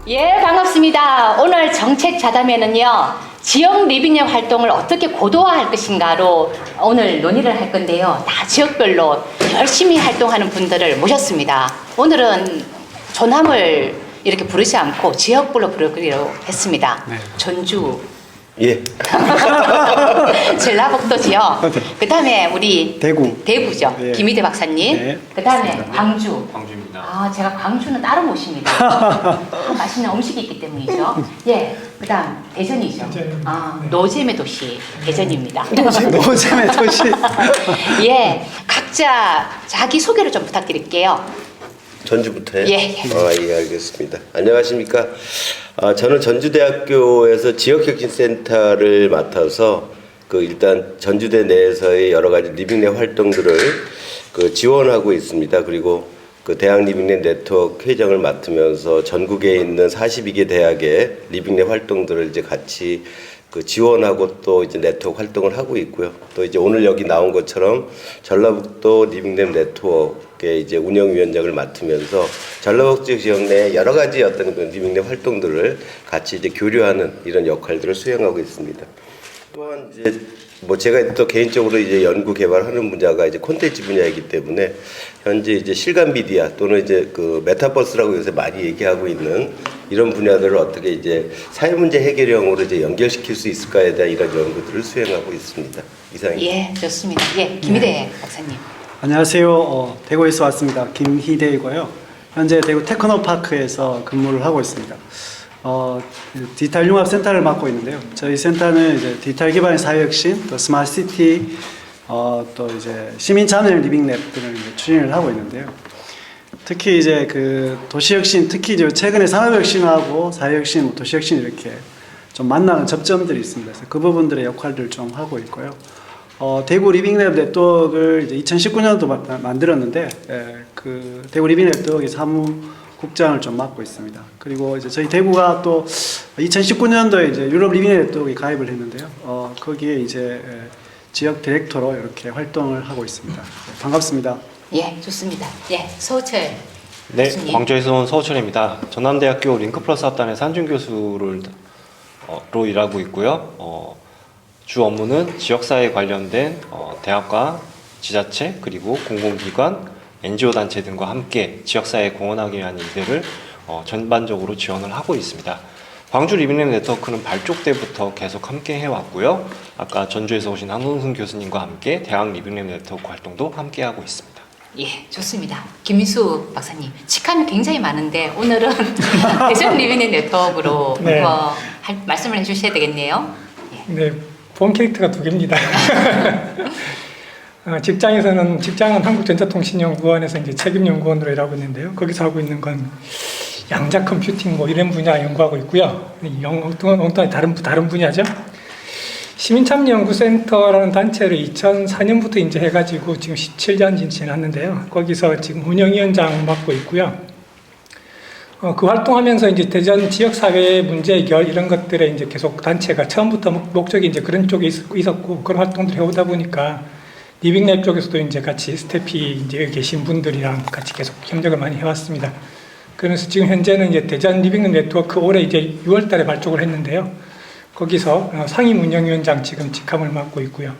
예, 반갑습니다. 오늘 정책 자담회는요, 지역 리빙랩 활동을 어떻게 고도화할 것인가로 오늘 논의를 할 건데요. 다 지역별로 열심히 활동하는 분들을 모셨습니다. 오늘은 조남을 이렇게 부르지 않고 지역별로 부르기로 했습니다. 네. 전주, 예. 전라북도 지역, 그 다음에 우리 대구죠. 예. 김희대 박사님, 네. 그 다음에 광주. 광주입니다. 아, 제가 광주는 따로 모십니다. 맛있는 음식이 있기 때문이죠. 예, 그 다음 대전이죠. 아, 노잼의 도시 대전입니다. 노잼의 도시. 예, 각자 자기 소개를 좀 부탁드릴게요. 전주부터요? 예. 예, 알겠습니다. 안녕하십니까. 저는 전주대학교에서 지역혁신센터를 맡아서 일단 전주대 내에서의 여러 가지 리빙랩 활동들을 지원하고 있습니다. 그리고 대학 리빙랩 네트워크 회장을 맡으면서 전국에 있는 42개 대학의 리빙랩 활동들을 이제 같이 지원하고 또 이제 네트워크 활동을 하고 있고요. 또 이제 오늘 여기 나온 것처럼 전라북도 리빙랩 네트워크의 이제 운영위원장을 맡으면서 전라북도 지역 내 여러 가지 어떤 리빙랩 활동들을 같이 이제 교류하는 이런 역할들을 수행하고 있습니다. 또한 이제 제가 또 개인적으로 이제 연구 개발하는 분야가 이제 콘텐츠 분야이기 때문에 현재 이제 실감 미디어 또는 이제 메타버스라고 요새 많이 얘기하고 있는 이런 분야들을 어떻게 이제 사회 문제 해결형으로 이제 연결시킬 수 있을까에 대한 이런 연구들을 수행하고 있습니다. 이상입니다. 예, 좋습니다. 예, 김희대 박사님. 안녕하세요. 대구에서 왔습니다. 김희대이고요. 현재 대구 테크노파크에서 근무를 하고 있습니다. 디지털 융합센터를 맡고 있는데요. 저희 센터는 이제 디지털 기반의 사회혁신, 또 스마트시티, 또 이제 시민 참여 리빙랩 등을 추진을 하고 있는데요. 특히 이제 도시혁신, 특히 이제 최근에 산업혁신하고 사회혁신, 도시혁신 이렇게 좀 만나는 접점들이 있습니다. 그래서 그 부분들의 역할들을 좀 하고 있고요. 대구 리빙랩 네트워크를 이제 2019년도 만들었는데, 대구 리빙랩 네트워크의 사무국장을 좀 맡고 있습니다. 그리고 이제 저희 대구가 또 2019년도에 이제 유럽 리빙랩 네트워크에 가입을 했는데요. 거기에 이제 지역 디렉터로 이렇게 활동을 하고 있습니다. 반갑습니다. 예, 좋습니다. 예, 서우철 네, 교수님. 광주에서 온 서우철입니다. 전남대학교 링크플러스 합단의 한준 교수로 일하고 있고요. 주 업무는 지역사회에 관련된 대학과 지자체 그리고 공공기관, NGO 단체 등과 함께 지역사회에 공헌하기 위한 일들을 전반적으로 지원을 하고 있습니다. 광주 리빙랩 네트워크는 발족 때부터 계속 함께 해왔고요. 아까 전주에서 오신 한홍순 교수님과 함께 대학 리빙랩 네트워크 활동도 함께 하고 있습니다. 예, 좋습니다. 김민수 박사님, 직함이 굉장히 많은데 오늘은 대전 리빙랩 네트워크로 네. 말씀을 해주셔야 되겠네요. 예. 네, 본 캐릭터가 두 개입니다. 직장은 한국전자통신연구원에서 이제 책임연구원으로 일하고 있는데요. 거기서 하고 있는 건 양자 컴퓨팅 이런 분야 연구하고 있고요. 엉뚱한 다른 분야죠. 시민참여연구센터라는 단체를 2004년부터 이제 해가지고 지금 17년 지났는데요. 거기서 지금 운영위원장 맡고 있고요. 그 활동하면서 이제 대전 지역사회 문제 해결 이런 것들에 이제 계속 단체가 처음부터 목적이 이제 그런 쪽에 있었고 그런 활동들 해오다 보니까 리빙랩 쪽에서도 이제 같이 스태피 이제 여기 계신 분들이랑 같이 계속 협력을 많이 해왔습니다. 그래서 지금 현재는 이제 대전 리빙랩 네트워크 올해 이제 6월달에 발족을 했는데요. 거기서 상임 운영위원장 지금 직함을 맡고 있고요.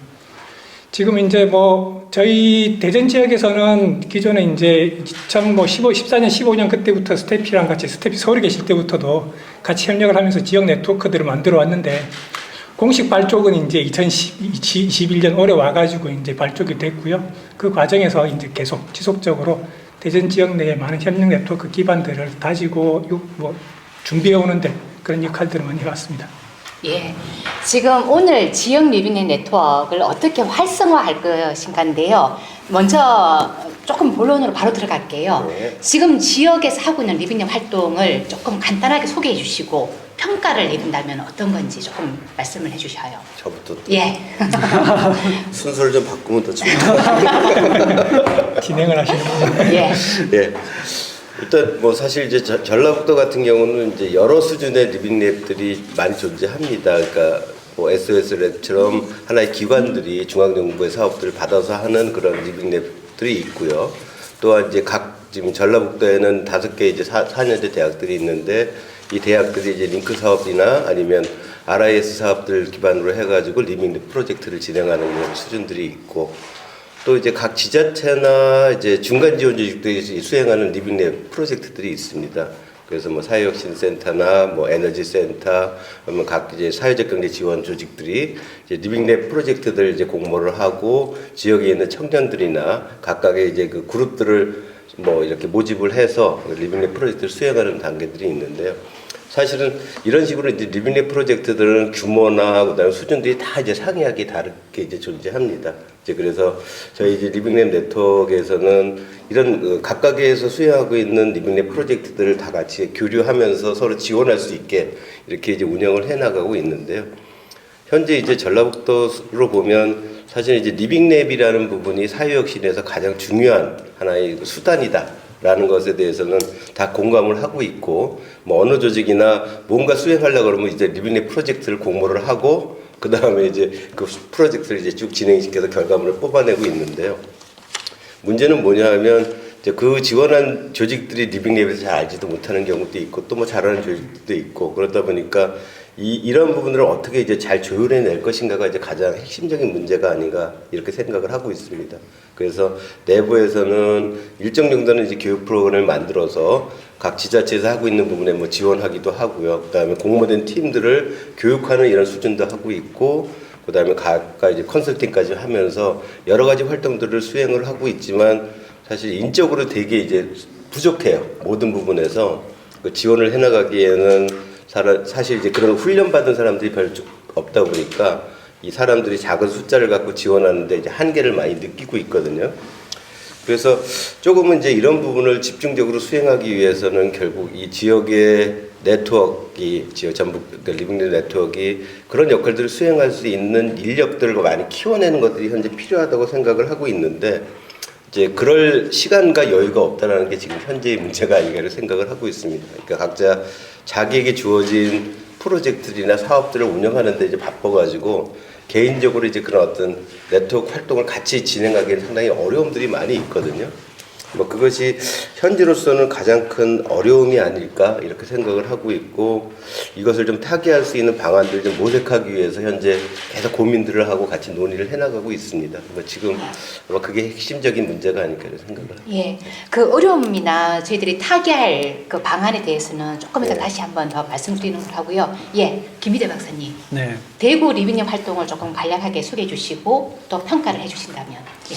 지금 이제 저희 대전 지역에서는 기존에 이제 14년, 15년 그때부터 스태피랑 같이 스태피 서울에 계실 때부터도 같이 협력을 하면서 지역 네트워크들을 만들어 왔는데 공식 발족은 이제 2021년 올해 와가지고 이제 발족이 됐고요. 그 과정에서 이제 계속 지속적으로 대전 지역 내에 많은 협력 네트워크 기반들을 다지고 준비해 오는데 그런 역할들을 많이 해왔습니다. 예, 지금 오늘 지역 리빙랩 네트워크를 어떻게 활성화할 것인가인데요. 먼저 조금 본론으로 바로 들어갈게요. 네. 지금 지역에서 하고 있는 리빙랩 활동을 조금 간단하게 소개해 주시고 평가를 내린다면 어떤 건지 조금 말씀을 해주셔요. 저부터 예. 순서를 좀 바꾸면 더 좋을까요? 진행을 하시는 예. 예. 일단 사실 이제 전라북도 같은 경우는 이제 여러 수준의 리빙랩들이 많이 존재합니다. 그러니까 SOS 랩처럼 하나의 기관들이 중앙정부의 사업들을 받아서 하는 그런 리빙랩들이 있고요. 또한 이제 각 지금 전라북도에는 5개 이제 4년제 대학들이 있는데 이 대학들이 이제 링크 사업이나 아니면 RIS 사업들 기반으로 해가지고 리빙랩 프로젝트를 진행하는 이런 수준들이 있고 또 이제 각 지자체나 이제 중간 지원 조직들이 수행하는 리빙랩 프로젝트들이 있습니다. 그래서 뭐 사회혁신센터나 뭐 에너지센터, 그러면 각 이제 사회적 경제 지원 조직들이 이제 리빙랩 프로젝트들 이제 공모를 하고 지역에 있는 청년들이나 각각의 이제 그 그룹들을 뭐 이렇게 모집을 해서 리빙랩 프로젝트를 수행하는 단계들이 있는데요. 사실은 이런 식으로 이제 리빙랩 프로젝트들은 규모나 그다음에 수준들이 다 이제 상이하게 다르게 이제 존재합니다. 이제 그래서 저희 이제 리빙랩 네트워크에서는 이런 각각에서 수행하고 있는 리빙랩 프로젝트들을 다 같이 교류하면서 서로 지원할 수 있게 이렇게 이제 운영을 해 나가고 있는데요. 현재 이제 전라북도로 보면 사실 이제 리빙랩이라는 부분이 사회혁신에서 가장 중요한 하나의 수단이다라는 것에 대해서는 다 공감을 하고 있고 뭐 어느 조직이나 뭔가 수행하려고 그러면 이제 리빙랩 프로젝트를 공모를 하고 그 다음에 이제 그 프로젝트를 이제 쭉 진행시켜서 결과물을 뽑아내고 있는데요. 문제는 뭐냐 하면 이제 그 지원한 조직들이 리빙랩에서 잘 알지도 못하는 경우도 있고 또 뭐 잘하는 조직도 있고 그러다 보니까 이런 부분들을 어떻게 이제 잘 조율해낼 것인가가 이제 가장 핵심적인 문제가 아닌가 이렇게 생각을 하고 있습니다. 그래서 내부에서는 일정 정도는 이제 교육 프로그램을 만들어서 각 지자체에서 하고 있는 부분에 뭐 지원하기도 하고요. 그다음에 공모된 팀들을 교육하는 이런 수준도 하고 있고, 그다음에 각각 이제 컨설팅까지 하면서 여러 가지 활동들을 수행을 하고 있지만 사실 인적으로 되게 이제 부족해요. 모든 부분에서 그 지원을 해나가기에는 사실 이제 그런 훈련받은 사람들이 별로 없다 보니까 이 사람들이 작은 숫자를 갖고 지원하는데 이제 한계를 많이 느끼고 있거든요. 그래서 조금은 이제 이런 부분을 집중적으로 수행하기 위해서는 결국 이 지역의 네트워크, 지역 전북 리빙랩 네트워크가 그런 역할들을 수행할 수 있는 인력들을 많이 키워내는 것들이 현재 필요하다고 생각을 하고 있는데 이제 그럴 시간과 여유가 없다는 게 지금 현재의 문제가 아닌가 생각을 하고 있습니다. 그러니까 각자 자기에게 주어진 프로젝트들이나 사업들을 운영하는데 이제 바빠가지고 개인적으로 이제 그런 어떤 네트워크 활동을 같이 진행하기에는 상당히 어려움들이 많이 있거든요. 뭐 그것이 현재로서는 가장 큰 어려움이 아닐까 이렇게 생각을 하고 있고, 이것을 좀 타개할 수 있는 방안들을 좀 모색하기 위해서 현재 계속 고민들을 하고 같이 논의를 해나가고 있습니다. 뭐 지금 아마 그게 핵심적인 문제가 아닐까 생각을 합니다. 예, 그 어려움이나 저희들이 타개할 그 방안에 대해서는 조금 이따 다시 한번 더 말씀드리는 걸 하고요. 예, 김희대 박사님. 네. 대구 리빙랩 활동을 조금 간략하게 소개해 주시고 또 평가를 해 주신다면. 예.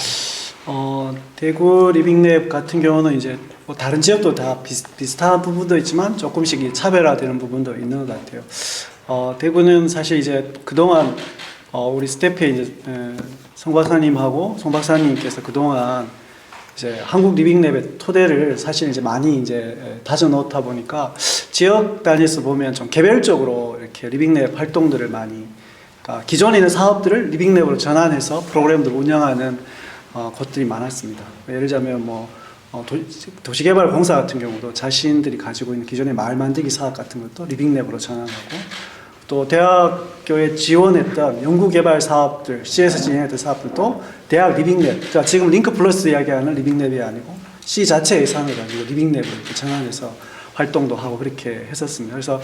대구 리빙랩 같은 경우는 이제 뭐 다른 지역도 다 비슷한 부분도 있지만 조금씩 차별화되는 부분도 있는 것 같아요. 대구는 사실 이제 그동안 우리 스태프에 이제 송 박사님하고 송 박사님께서 그동안 이제 한국 리빙랩의 토대를 사실 이제 많이 이제 다져 놓다 보니까 지역 단위에서 보면 좀 개별적으로 이렇게 리빙랩 활동들을 많이, 그러니까 기존에 있는 사업들을 리빙랩으로 전환해서 프로그램들을 운영하는 것들이 많았습니다. 예를 들자면 뭐 도시개발공사 같은 경우도 자신들이 가지고 있는 기존의 마을 만들기 사업 같은 것도 리빙랩으로 전환하고, 또 대학교에 지원했던 연구개발 사업들, 시에서 진행했던 사업들도 대학 리빙랩, 그러니까 지금 링크 플러스 이야기하는 리빙랩이 아니고 시 자체 예산을 가지고 리빙랩을 전환해서 활동도 하고 그렇게 했었습니다. 그래서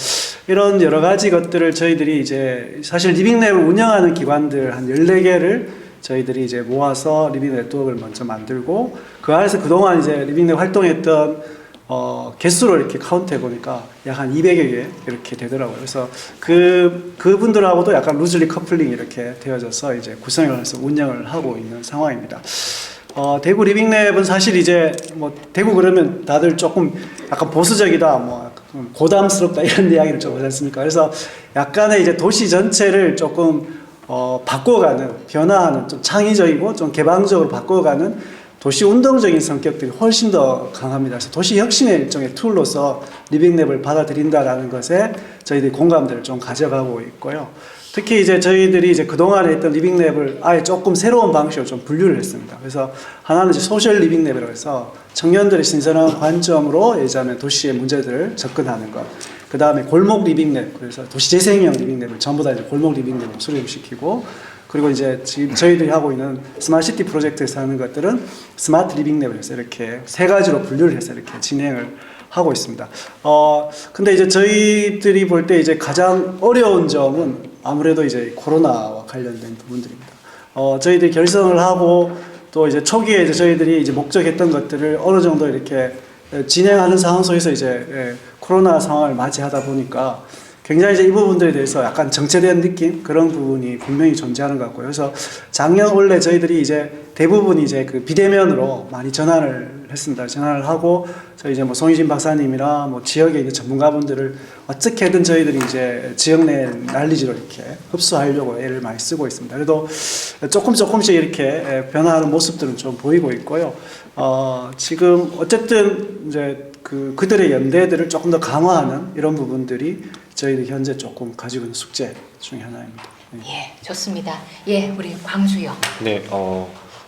이런 여러 가지 것들을 저희들이 이제 사실 리빙랩을 운영하는 기관들 한 14개를 저희들이 이제 모아서 리빙랩 네트워크를 먼저 만들고, 그 안에서 그동안 이제 리빙랩 활동했던 개수를 이렇게 카운트해 보니까 약 한 200여 개 이렇게 되더라고요. 그래서 그분들하고도 약간 루즈리 커플링이 이렇게 되어져서 이제 구성을 해서 운영을 하고 있는 상황입니다. 대구 리빙랩은 사실 이제 뭐 대구 그러면 다들 조금 약간 보수적이다, 뭐 고담스럽다 이런 이야기를 좀 하지 않습니까? 그래서 약간의 이제 도시 전체를 조금 바꿔가는, 변화하는, 좀 창의적이고 좀 개방적으로 바꿔가는 도시 운동적인 성격들이 훨씬 더 강합니다. 그래서 도시 혁신의 일종의 툴로서 리빙랩을 받아들인다라는 것에 저희들이 공감대를 좀 가져가고 있고요. 특히 이제 저희들이 이제 그동안에 했던 리빙랩을 아예 조금 새로운 방식으로 좀 분류를 했습니다. 그래서 하나는 이제 소셜 리빙랩이라고 해서 청년들의 신선한 관점으로 예전에 도시의 문제들을 접근하는 것. 그 다음에 골목 리빙랩, 그래서 도시재생형 리빙랩을 전부 다 이제 골목 리빙랩으로 수렴시키고, 그리고 이제 지금 저희들이 하고 있는 스마트시티 프로젝트에서 하는 것들은 스마트 리빙랩을 해서 이렇게 세 가지로 분류를 해서 이렇게 진행을 하고 있습니다. 근데 이제 저희들이 볼 때 이제 가장 어려운 점은 아무래도 이제 코로나와 관련된 부분들입니다. 저희들이 결성을 하고 또 이제 초기에 이제 저희들이 이제 목적했던 것들을 어느 정도 이렇게 진행하는 상황 속에서 이제 코로나 상황을 맞이하다 보니까 굉장히 이제 이 부분들에 대해서 약간 정체된 느낌 그런 부분이 분명히 존재하는 것 같고요. 그래서 작년 원래 저희들이 이제 대부분 이제 그 비대면으로 많이 전환을 했습니다. 전환을 하고 저희 이제 뭐 송희진 박사님이나 뭐 지역의 이제 전문가분들을 어떻게든 저희들이 이제 지역 내 난리지로 이렇게 흡수하려고 애를 많이 쓰고 있습니다. 그래도 조금씩 이렇게 변화하는 모습들은 좀 보이고 있고요. 지금 어쨌든 이제 그들의 연대들을 조금 더 강화하는 이런 부분들이 저희들 현재 조금 가지고 있는 숙제 중에 하나입니다. 네. 예, 좋습니다. 예, 우리 광주요. 네,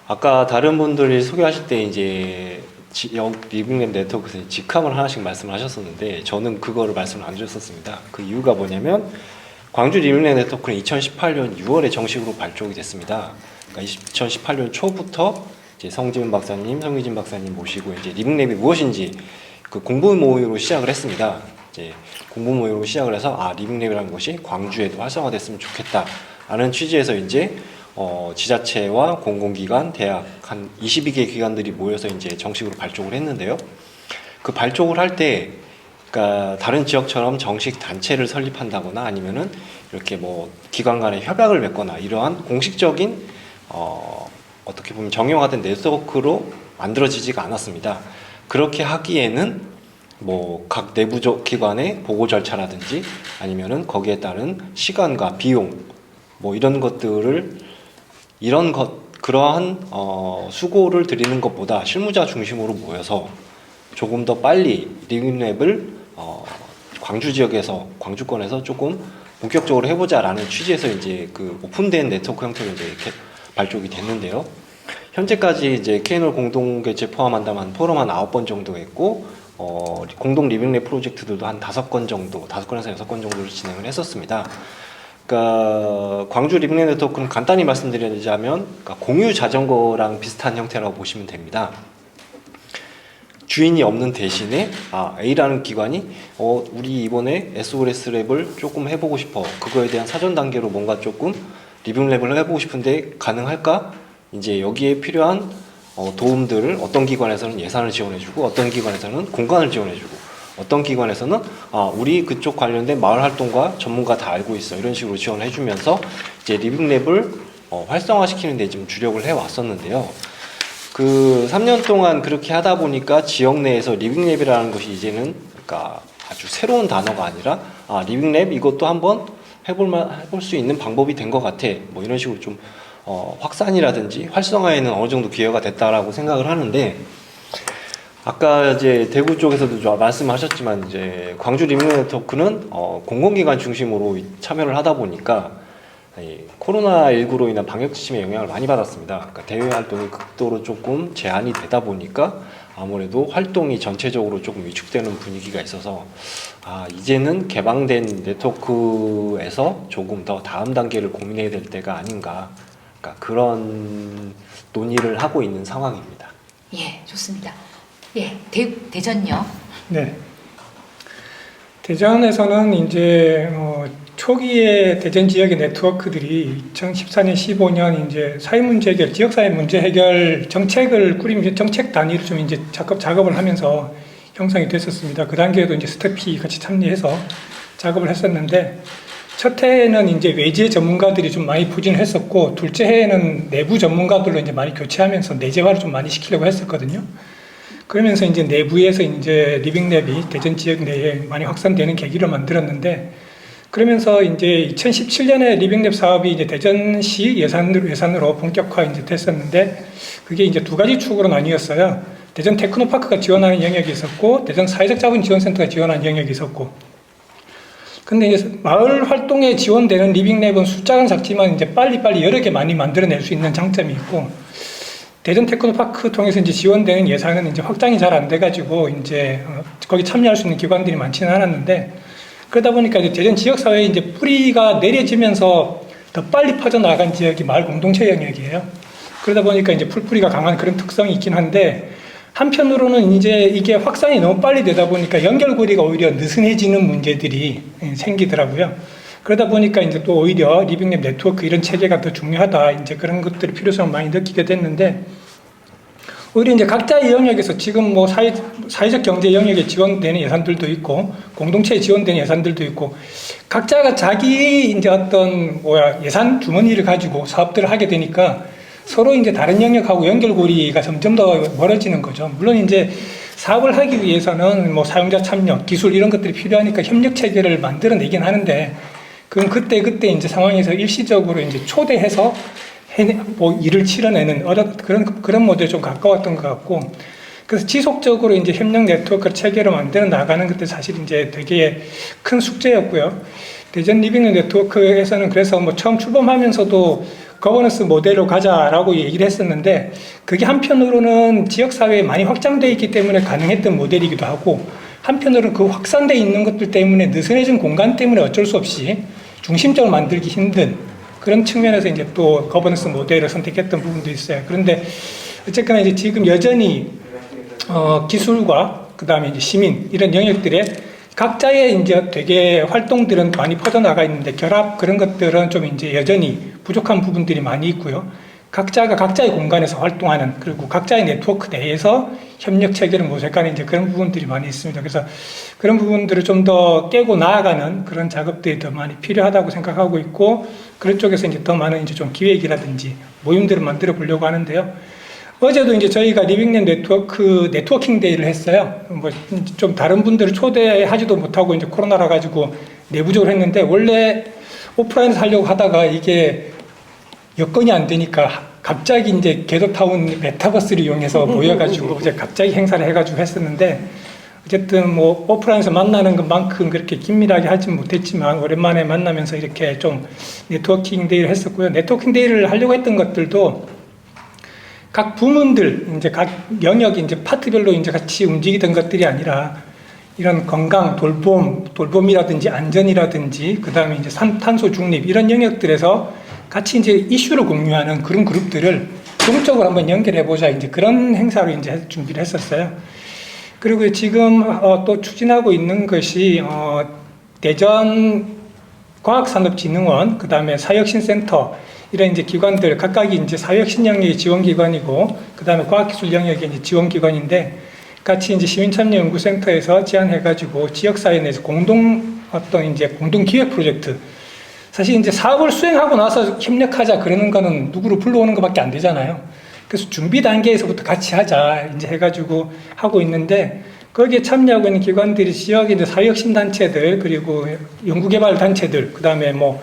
아까 다른 분들이 소개하실 때 이제 지역 리빙랩 네트워크에서 직함을 하나씩 말씀을 하셨었는데 저는 그거를 말씀을 안 드렸었습니다. 그 이유가 뭐냐면 광주 리빙랩 네트워크는 2018년 6월에 정식으로 발족이 됐습니다. 그러니까 2018년 초부터 이제 성지문 박사님, 성희진 박사님 모시고 이제 리빙랩이 무엇인지 그 공부 모임으로 시작을 했습니다. 이제 공부 모임으로 시작을 해서 리빙랩이라는 것이 광주에도 활성화됐으면 좋겠다라는 취지에서 이제 지자체와 공공기관, 대학 한 22개 기관들이 모여서 이제 정식으로 발족을 했는데요. 그 발족을 할 때, 그러니까 다른 지역처럼 정식 단체를 설립한다거나 아니면은 이렇게 뭐 기관 간의 협약을 맺거나 이러한 공식적인 어떻게 보면 정형화된 네트워크로 만들어지지가 않았습니다. 그렇게 하기에는 뭐 각 내부적 기관의 보고 절차라든지 아니면은 거기에 따른 시간과 비용 뭐 이런 것들을 그러한 수고를 드리는 것보다 실무자 중심으로 모여서 조금 더 빨리 리빙랩을 광주 지역에서 광주권에서 조금 본격적으로 해보자라는 취지에서 이제 그 오픈된 네트워크 형태로 이제 이렇게 발족이 됐는데요. 현재까지 이제 KNOL 공동 개최 포함한다면 포럼 한 9번 정도 했고 공동 리빙랩 프로젝트들도 한 5건 정도, 5건에서 6건 정도를 진행을 했었습니다. 그러니까 광주 리빙랩 네트워크는 간단히 말씀드리자면 그러니까 공유 자전거랑 비슷한 형태라고 보시면 됩니다. 주인이 없는 대신에 A라는 기관이 우리 이번에 SOS 랩을 조금 해보고 싶어. 그거에 대한 사전 단계로 뭔가 조금 리빙랩을 해보고 싶은데 가능할까? 이제 여기에 필요한 도움들을 어떤 기관에서는 예산을 지원해주고 어떤 기관에서는 공간을 지원해주고 어떤 기관에서는 우리 그쪽 관련된 마을 활동가 전문가 다 알고 있어 이런 식으로 지원을 해주면서 이제 리빙랩을 활성화시키는 데 지금 주력을 해왔었는데요. 그 3년 동안 그렇게 하다 보니까 지역 내에서 리빙랩이라는 것이 이제는 그러니까 아주 새로운 단어가 아니라 리빙랩 이것도 한번 해볼 수 있는 방법이 된 것 같아. 뭐 이런 식으로 좀 확산이라든지 활성화에는 어느 정도 기여가 됐다라고 생각을 하는데 아까 이제 대구 쪽에서도 말씀하셨지만 이제 광주 리빙랩 네트워크는 공공기관 중심으로 참여를 하다 보니까 코로나19로 인한 방역 지침의 영향을 많이 받았습니다. 그러니까 대외 활동이 극도로 조금 제한이 되다 보니까 아무래도 활동이 전체적으로 조금 위축되는 분위기가 있어서 이제는 개방된 네트워크에서 조금 더 다음 단계를 고민해야 될 때가 아닌가. 그러니까 그런 논의를 하고 있는 상황입니다. 예, 좋습니다. 예, 대전요. 네. 대전에서는 이제 초기에 대전 지역의 네트워크들이 2014년, 15년 이제 사회 문제 해결, 지역 사회 문제 해결 정책을 꾸리면서 정책 단위로 좀 이제 작업을 하면서 형성이 됐었습니다. 그 단계에도 이제 스태피 같이 참여해서 작업을 했었는데 첫 해에는 이제 외지의 전문가들이 좀 많이 부진을 했었고 둘째 해에는 내부 전문가들로 이제 많이 교체하면서 내재화를 좀 많이 시키려고 했었거든요. 그러면서 이제 내부에서 이제 리빙랩이 대전 지역 내에 많이 확산되는 계기를 만들었는데 그러면서 이제 2017년에 리빙랩 사업이 이제 대전시 예산으로 본격화 이제 됐었는데 그게 이제 두 가지 축으로 나뉘었어요. 대전 테크노파크가 지원하는 영역이 있었고 대전 사회적 자본 지원센터가 지원하는 영역이 있었고 근데 이제 마을 활동에 지원되는 리빙랩은 숫자는 작지만 이제 빨리빨리 여러 개 많이 만들어낼 수 있는 장점이 있고 대전 테크노파크 통해서 이제 지원되는 예산은 이제 확장이 잘 안 돼가지고 이제 거기 참여할 수 있는 기관들이 많지는 않았는데 그러다 보니까 이제 대전 지역사회에 이제 뿌리가 내려지면서 더 빨리 퍼져나간 지역이 마을 공동체 영역이에요. 그러다 보니까 이제 풀뿌리가 강한 그런 특성이 있긴 한데, 한편으로는 이제 이게 확산이 너무 빨리 되다 보니까 연결고리가 오히려 느슨해지는 문제들이 생기더라고요. 그러다 보니까 이제 또 오히려 리빙랩 네트워크 이런 체계가 더 중요하다, 이제 그런 것들의 필요성을 많이 느끼게 됐는데, 오히려 이제 각자의 영역에서 지금 뭐 사회적 경제 영역에 지원되는 예산들도 있고, 공동체에 지원되는 예산들도 있고, 각자가 자기 이제 어떤 예산 주머니를 가지고 사업들을 하게 되니까 서로 이제 다른 영역하고 연결고리가 점점 더 멀어지는 거죠. 물론 이제 사업을 하기 위해서는 뭐 사용자 참여, 기술 이런 것들이 필요하니까 협력 체계를 만들어내긴 하는데, 그건 그때 이제 상황에서 일시적으로 이제 초대해서 뭐 일을 치러내는 그런 모델에 좀 가까웠던 것 같고, 그래서 지속적으로 이제 협력 네트워크 체계를 만들어 나가는 것도 사실 이제 되게 큰 숙제였고요. 대전 리빙랩 네트워크에서는 그래서 뭐 처음 출범하면서도 거버넌스 모델로 가자라고 얘기를 했었는데, 그게 한편으로는 지역사회에 많이 확장되어 있기 때문에 가능했던 모델이기도 하고, 한편으로는 그 확산되어 있는 것들 때문에 느슨해진 공간 때문에 어쩔 수 없이 중심적으로 만들기 힘든 그런 측면에서 이제 또 거버넌스 모델을 선택했던 부분도 있어요. 그런데 어쨌거나 이제 지금 여전히 기술과 그다음에 이제 시민 이런 영역들에 각자의 이제 되게 활동들은 많이 퍼져나가 있는데, 결합 그런 것들은 좀 이제 여전히 부족한 부분들이 많이 있고요. 각자가 각자의 공간에서 활동하는, 그리고 각자의 네트워크 내에서 협력 체계를 모색하는 이제 그런 부분들이 많이 있습니다. 그래서 그런 부분들을 좀 더 깨고 나아가는 그런 작업들이 더 많이 필요하다고 생각하고 있고, 그런 쪽에서 이제 더 많은 이제 좀 기획이라든지 모임들을 만들어 보려고 하는데요. 어제도 이제 저희가 리빙랩 네트워크 네트워킹 데이를 했어요. 뭐 좀 다른 분들을 초대하지도 못하고 이제 코로나라 가지고 내부적으로 했는데, 원래 오프라인에서 하려고 하다가 이게 여건이 안 되니까 갑자기 이제 궤도타운 메타버스를 이용해서 모여가지고 이제 갑자기 행사를 해가지고 했었는데, 어쨌든 뭐 오프라인에서 만나는 것만큼 그렇게 긴밀하게 하진 못했지만 오랜만에 만나면서 이렇게 좀 네트워킹 데이를 했었고요. 네트워킹 데이를 하려고 했던 것들도 각 부문들, 이제 각 영역이 이제 파트별로 이제 같이 움직이던 것들이 아니라, 이런 건강, 돌봄이라든지 안전이라든지, 그 다음에 이제 탄소 중립, 이런 영역들에서 같이 이제 이슈를 공유하는 그런 그룹들을 종적으로 한번 연결해보자, 이제 그런 행사로 이제 준비를 했었어요. 그리고 지금 또 추진하고 있는 것이, 대전 과학산업진흥원, 그 다음에 사회혁신센터, 이런 이제 기관들 각각이 이제 사회혁신 영역의 지원기관이고, 그 다음에 과학기술 영역의 이제 지원기관인데, 같이 이제 시민참여연구센터에서 제안해가지고 지역사회 내에서 공동 기획 프로젝트. 사실 이제 사업을 수행하고 나서 협력하자 그러는 거는 누구를 불러오는 것밖에 안 되잖아요. 그래서 준비 단계에서부터 같이 하자 이제 해가지고 하고 있는데, 거기에 참여하고 있는 기관들이 지역의 이제 사회혁신 단체들, 그리고 연구개발 단체들, 그 다음에 뭐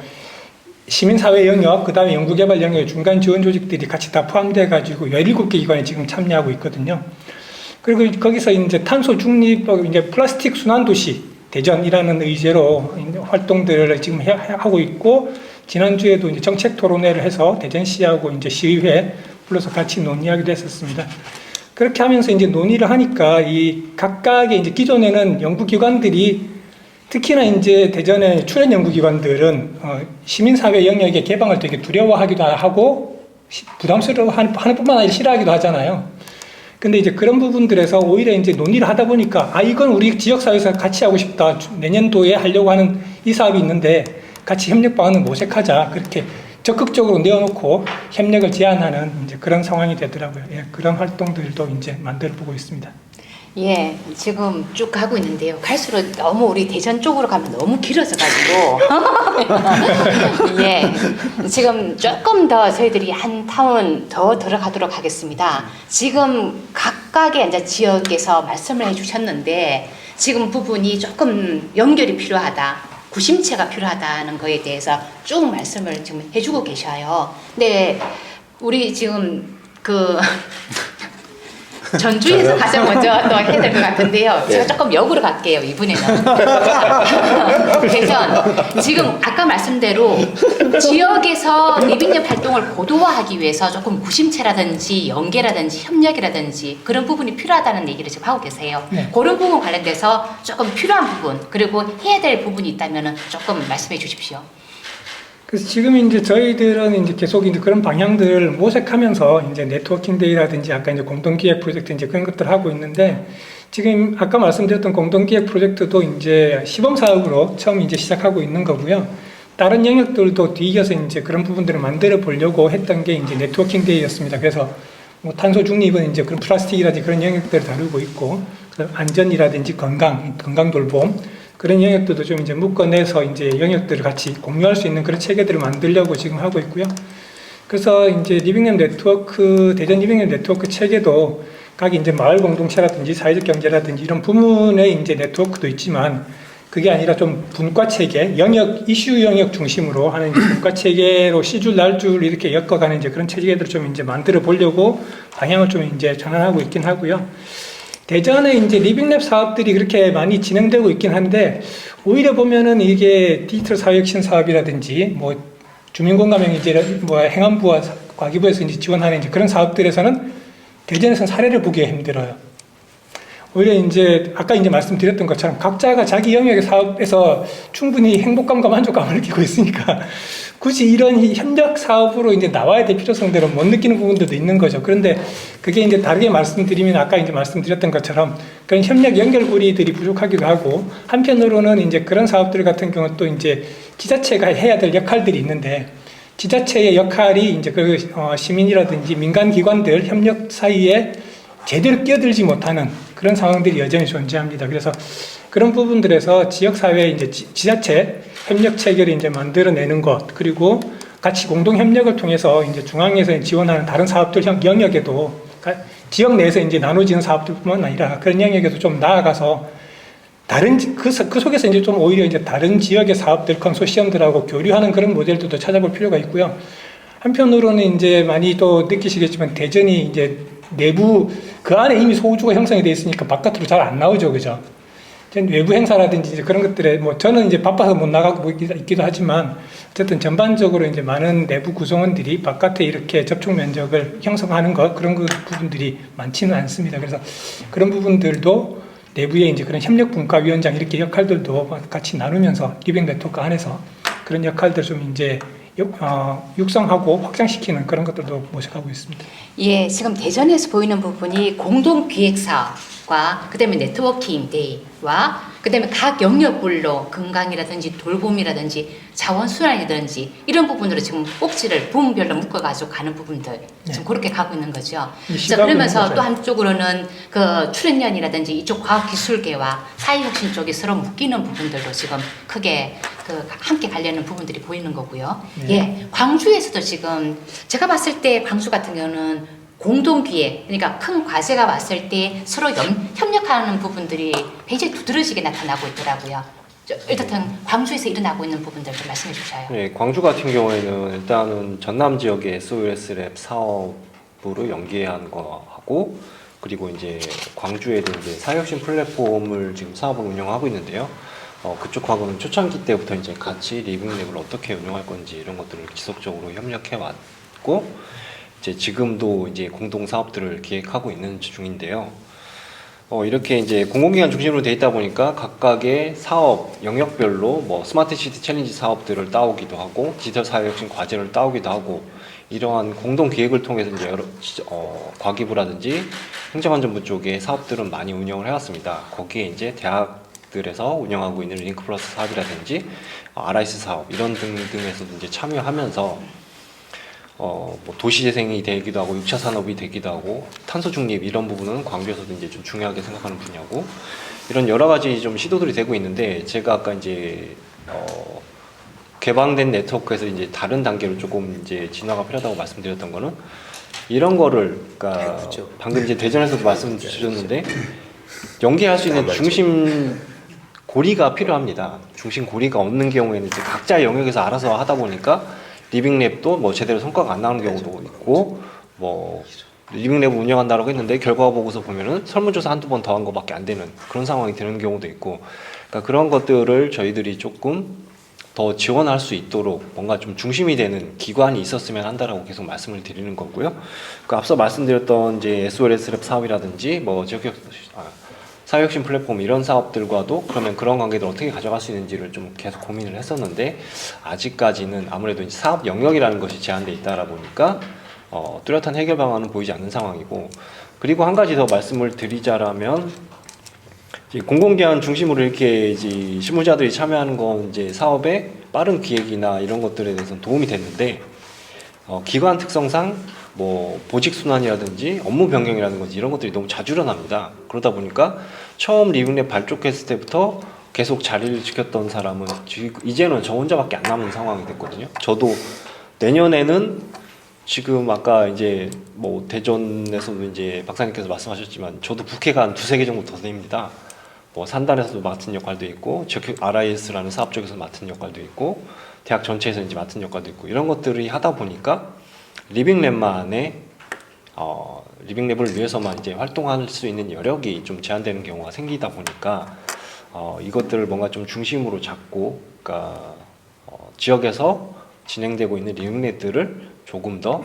시민사회 영역, 그 다음에 연구개발 영역의 중간 지원 조직들이 같이 다 포함돼가지고 17개 기관이 지금 참여하고 있거든요. 그리고 거기서 이제 탄소 중립, 이제 플라스틱 순환도시 대전이라는 의제로 활동들을 지금 하고 있고, 지난주에도 이제 정책 토론회를 해서 대전시하고 이제 시의회 불러서 같이 논의하기도 했었습니다. 그렇게 하면서 이제 논의를 하니까 이 각각의 이제 기존에는 연구기관들이, 특히나 이제 대전의 출연 연구기관들은 시민사회 영역의 개방을 되게 두려워하기도 하고 부담스러워하는 뿐만 아니라 싫어하기도 하잖아요. 근데 이제 그런 부분들에서 오히려 이제 논의를 하다 보니까, 이건 우리 지역사회에서 같이 하고 싶다. 내년도에 하려고 하는 이 사업이 있는데 같이 협력 방안을 모색하자. 그렇게 적극적으로 내어놓고 협력을 제안하는 이제 그런 상황이 되더라고요. 예, 그런 활동들도 이제 만들어 보고 있습니다. 예, 지금 쭉 가고 있는데요. 갈수록 너무 우리 대전 쪽으로 가면 너무 길어져가지고. 예, 지금 조금 더 저희들이 한 타운 더 들어가도록 하겠습니다. 지금 각각의 이제 지역에서 말씀을 해주셨는데, 지금 부분이 조금 연결이 필요하다, 구심체가 필요하다는 거에 대해서 쭉 말씀을 지금 해주고 계셔요. 근데 우리 지금 전주에서 가장 먼저 또 해야 될 것 같은데요. 제가 조금 역으로 갈게요, 이번에는. 대전, 지금 아까 말씀대로 지역에서 리빙랩 활동을 고도화하기 위해서 조금 구심체라든지 연계라든지 협력이라든지 그런 부분이 필요하다는 얘기를 지금 하고 계세요. 네. 그런 부분 관련돼서 조금 필요한 부분, 그리고 해야 될 부분이 있다면 조금 말씀해 주십시오. 그래서 지금 이제 저희들은 이제 계속 이제 그런 방향들을 모색하면서 이제 네트워킹 데이라든지 아까 이제 공동기획 프로젝트 이제 그런 것들을 하고 있는데 지금 아까 말씀드렸던 공동기획 프로젝트도 이제 시범 사업으로 처음 이제 시작하고 있는 거고요. 다른 영역들도 뒤이어서 이제 그런 부분들을 만들어 보려고 했던 게 이제 네트워킹 데이였습니다. 그래서 뭐 탄소 중립은 이제 그런 플라스틱이라든지 그런 영역들을 다루고 있고 안전이라든지 건강 돌봄 그런 영역들도 좀 이제 묶어내서 이제 영역들을 같이 공유할 수 있는 그런 체계들을 만들려고 지금 하고 있고요. 그래서 이제 리빙랩 네트워크, 대전 리빙랩 네트워크 체계도 각 이제 마을 공동체라든지 사회적 경제라든지 이런 부문의 이제 네트워크도 있지만 그게 아니라 좀 분과 체계, 이슈 영역 중심으로 하는 분과 체계로 시줄, 날줄 이렇게 엮어가는 이제 그런 체계들을 좀 이제 만들어 보려고 방향을 좀 이제 전환하고 있긴 하고요. 대전에 이제 리빙랩 사업들이 그렇게 많이 진행되고 있긴 한데 오히려 보면은 이게 디지털 사회혁신 사업이라든지 뭐 주민공감형 이제 뭐 행안부와 과기부에서 이제 지원하는 이제 그런 사업들에서는 대전에서는 사례를 보기 힘들어요. 오히려 이제 아까 이제 말씀드렸던 것처럼 각자가 자기 영역의 사업에서 충분히 행복감과 만족감을 느끼고 있으니까 굳이 이런 협력 사업으로 이제 나와야 될 필요성들은 못 느끼는 부분들도 있는 거죠. 그런데 그게 이제 다르게 말씀드리면 아까 이제 말씀드렸던 것처럼 그런 협력 연결고리들이 부족하기도 하고 한편으로는 이제 그런 사업들 같은 경우는 또 이제 지자체가 해야 될 역할들이 있는데 지자체의 역할이 이제 그 시민이라든지 민간 기관들 협력 사이에 제대로 끼어들지 못하는 그런 상황들이 여전히 존재합니다. 그래서 그런 부분들에서 지역사회 이제 지자체 협력 체계를 이제 만들어내는 것, 그리고 같이 공동 협력을 통해서 이제 중앙에서 지원하는 다른 사업들 영역에도 지역 내에서 이제 나눠지는 사업들뿐만 아니라 그런 영역에도 좀 나아가서 다른 그 속에서 이제 좀 오히려 이제 다른 지역의 사업들 컨소시엄들하고 교류하는 그런 모델들도 찾아볼 필요가 있고요. 한편으로는 이제 많이 또 느끼시겠지만 대전이 이제 내부 그 안에 이미 소우주가 형성이 되어 있으니까 바깥으로 잘 안 나오죠, 그죠? 외부 행사라든지 이제 그런 것들에 뭐 저는 이제 바빠서 못 나가고 있기도 하지만 어쨌든 전반적으로 이제 많은 내부 구성원들이 바깥에 이렇게 접촉 면적을 형성하는 것 그런 그 부분들이 많지는 않습니다. 그래서 그런 부분들도 내부에 이제 그런 협력분과위원장 이렇게 역할들도 같이 나누면서 리빙 네트워크 안에서 그런 역할들 좀 이제 육성하고 확장시키는 그런 것들도 모색하고 있습니다. 예, 지금 대전에서 보이는 부분이 공동기획사업과 그다음에 네트워킹 데이와 그다음에 각 영역별로 건강이라든지 돌봄이라든지 자원순환이라든지 이런 부분으로 지금 꼭지를 부문별로 묶어가지고 가는 부분들 지금 그렇게 가고 있는 거죠. 자, 그러면서 또 한쪽으로는 그 출연연이라든지 이쪽 과학기술계와 사회혁신 쪽이 서로 묶이는 부분들도 지금 크게 그 함께 가려는 부분들이 보이는 거고요. 네. 예, 광주에서도 지금 제가 봤을 때 광주 같은 경우는 공동기획, 그러니까 큰 과제가 왔을 때 서로 협력하는 부분들이 굉장히 두드러지게 나타나고 있더라고요. 일단 광주에서 일어나고 있는 부분들 좀 말씀해 주셔요. 네, 광주 같은 경우에는 일단은 전남 지역의 SOS랩 사업으로 연계한 거하고 그리고 이제 광주에도 이제 사회혁신 플랫폼을 지금 사업을 운영하고 있는데요. 그쪽하고는 초창기 때부터 이제 같이 리빙랩을 어떻게 운영할 건지 이런 것들을 지속적으로 협력해 왔고 이제 지금도 이제 공동 사업들을 기획하고 있는 중인데요. 이렇게 이제 공공기관 중심으로 돼 있다 보니까 각각의 사업 영역별로 뭐 스마트 시티 챌린지 사업들을 따오기도 하고 디지털 사회혁신 과제를 따오기도 하고 이러한 공동 기획을 통해서 이제 여러 과기부라든지 행정안전부 쪽의 사업들은 많이 운영을 해왔습니다. 거기에 이제 대학들에서 운영하고 있는 링크플러스 사업이라든지 RIS 사업 이런 등등에서도 이제 참여하면서 뭐 도시재생이 되기도 하고 6차 산업이 되기도 하고 탄소 중립 이런 부분은 광주에서도 이제 좀 중요하게 생각하는 분야고 이런 여러 가지 좀 시도들이 되고 있는데 제가 아까 이제 개방된 네트워크에서 이제 다른 단계로 조금 이제 진화가 필요하다고 말씀드렸던 거는 이런 거를 그러니까 방금 이제 대전에서도 말씀 주셨는데 연계할 수 있는 중심 고리가 필요합니다. 중심 고리가 없는 경우에는 이제 각자의 영역에서 알아서 하다 보니까 리빙랩도 뭐 제대로 성과가 안 나오는 경우도 있고 뭐 리빙랩을 운영한다고 했는데 결과 보고서 보면은 설문조사 한두 번 더 한 거밖에 안 되는 그런 상황이 되는 경우도 있고 그러니까 그런 것들을 저희들이 조금 더 지원할 수 있도록 뭔가 좀 중심이 되는 기관이 있었으면 한다라고 계속 말씀을 드리는 거고요. 그 앞서 말씀드렸던 이제 SOS랩 사업이라든지 뭐 사회혁신 플랫폼 이런 사업들과도 그러면 그런 관계들 어떻게 가져갈 수 있는지를 좀 계속 고민을 했었는데 아직까지는 아무래도 이제 사업 영역이라는 것이 제한돼 있다 보니까 뚜렷한 해결 방안은 보이지 않는 상황이고 그리고 한 가지 더 말씀을 드리자라면 이제 공공기관 중심으로 이렇게 이제 실무자들이 참여하는 건 이제 사업의 빠른 기획이나 이런 것들에 대해서는 도움이 됐는데 기관 특성상 뭐 보직 순환이라든지 업무 변경이라든지 이런 것들이 너무 자주 일어납니다. 그러다 보니까 처음 리빙랩 발족했을 때부터 계속 자리를 지켰던 사람은 이제는 저 혼자밖에 안 남은 상황이 됐거든요. 저도 내년에는 지금 아까 이제 뭐 대전에서도 이제 박사님께서 말씀하셨지만 저도 국회가 한 두세 개 정도 더 됩니다. 뭐 산단에서도 맡은 역할도 있고 지역 RIS라는 사업 쪽에서 맡은 역할도 있고 대학 전체에서 이제 맡은 역할도 있고 이런 것들이 하다 보니까 리빙랩만의 리빙랩을 위해서만 이제 활동할 수 있는 여력이 좀 제한되는 경우가 생기다 보니까 이것들을 뭔가 좀 중심으로 잡고 그러니까 지역에서 진행되고 있는 리빙랩들을 조금 더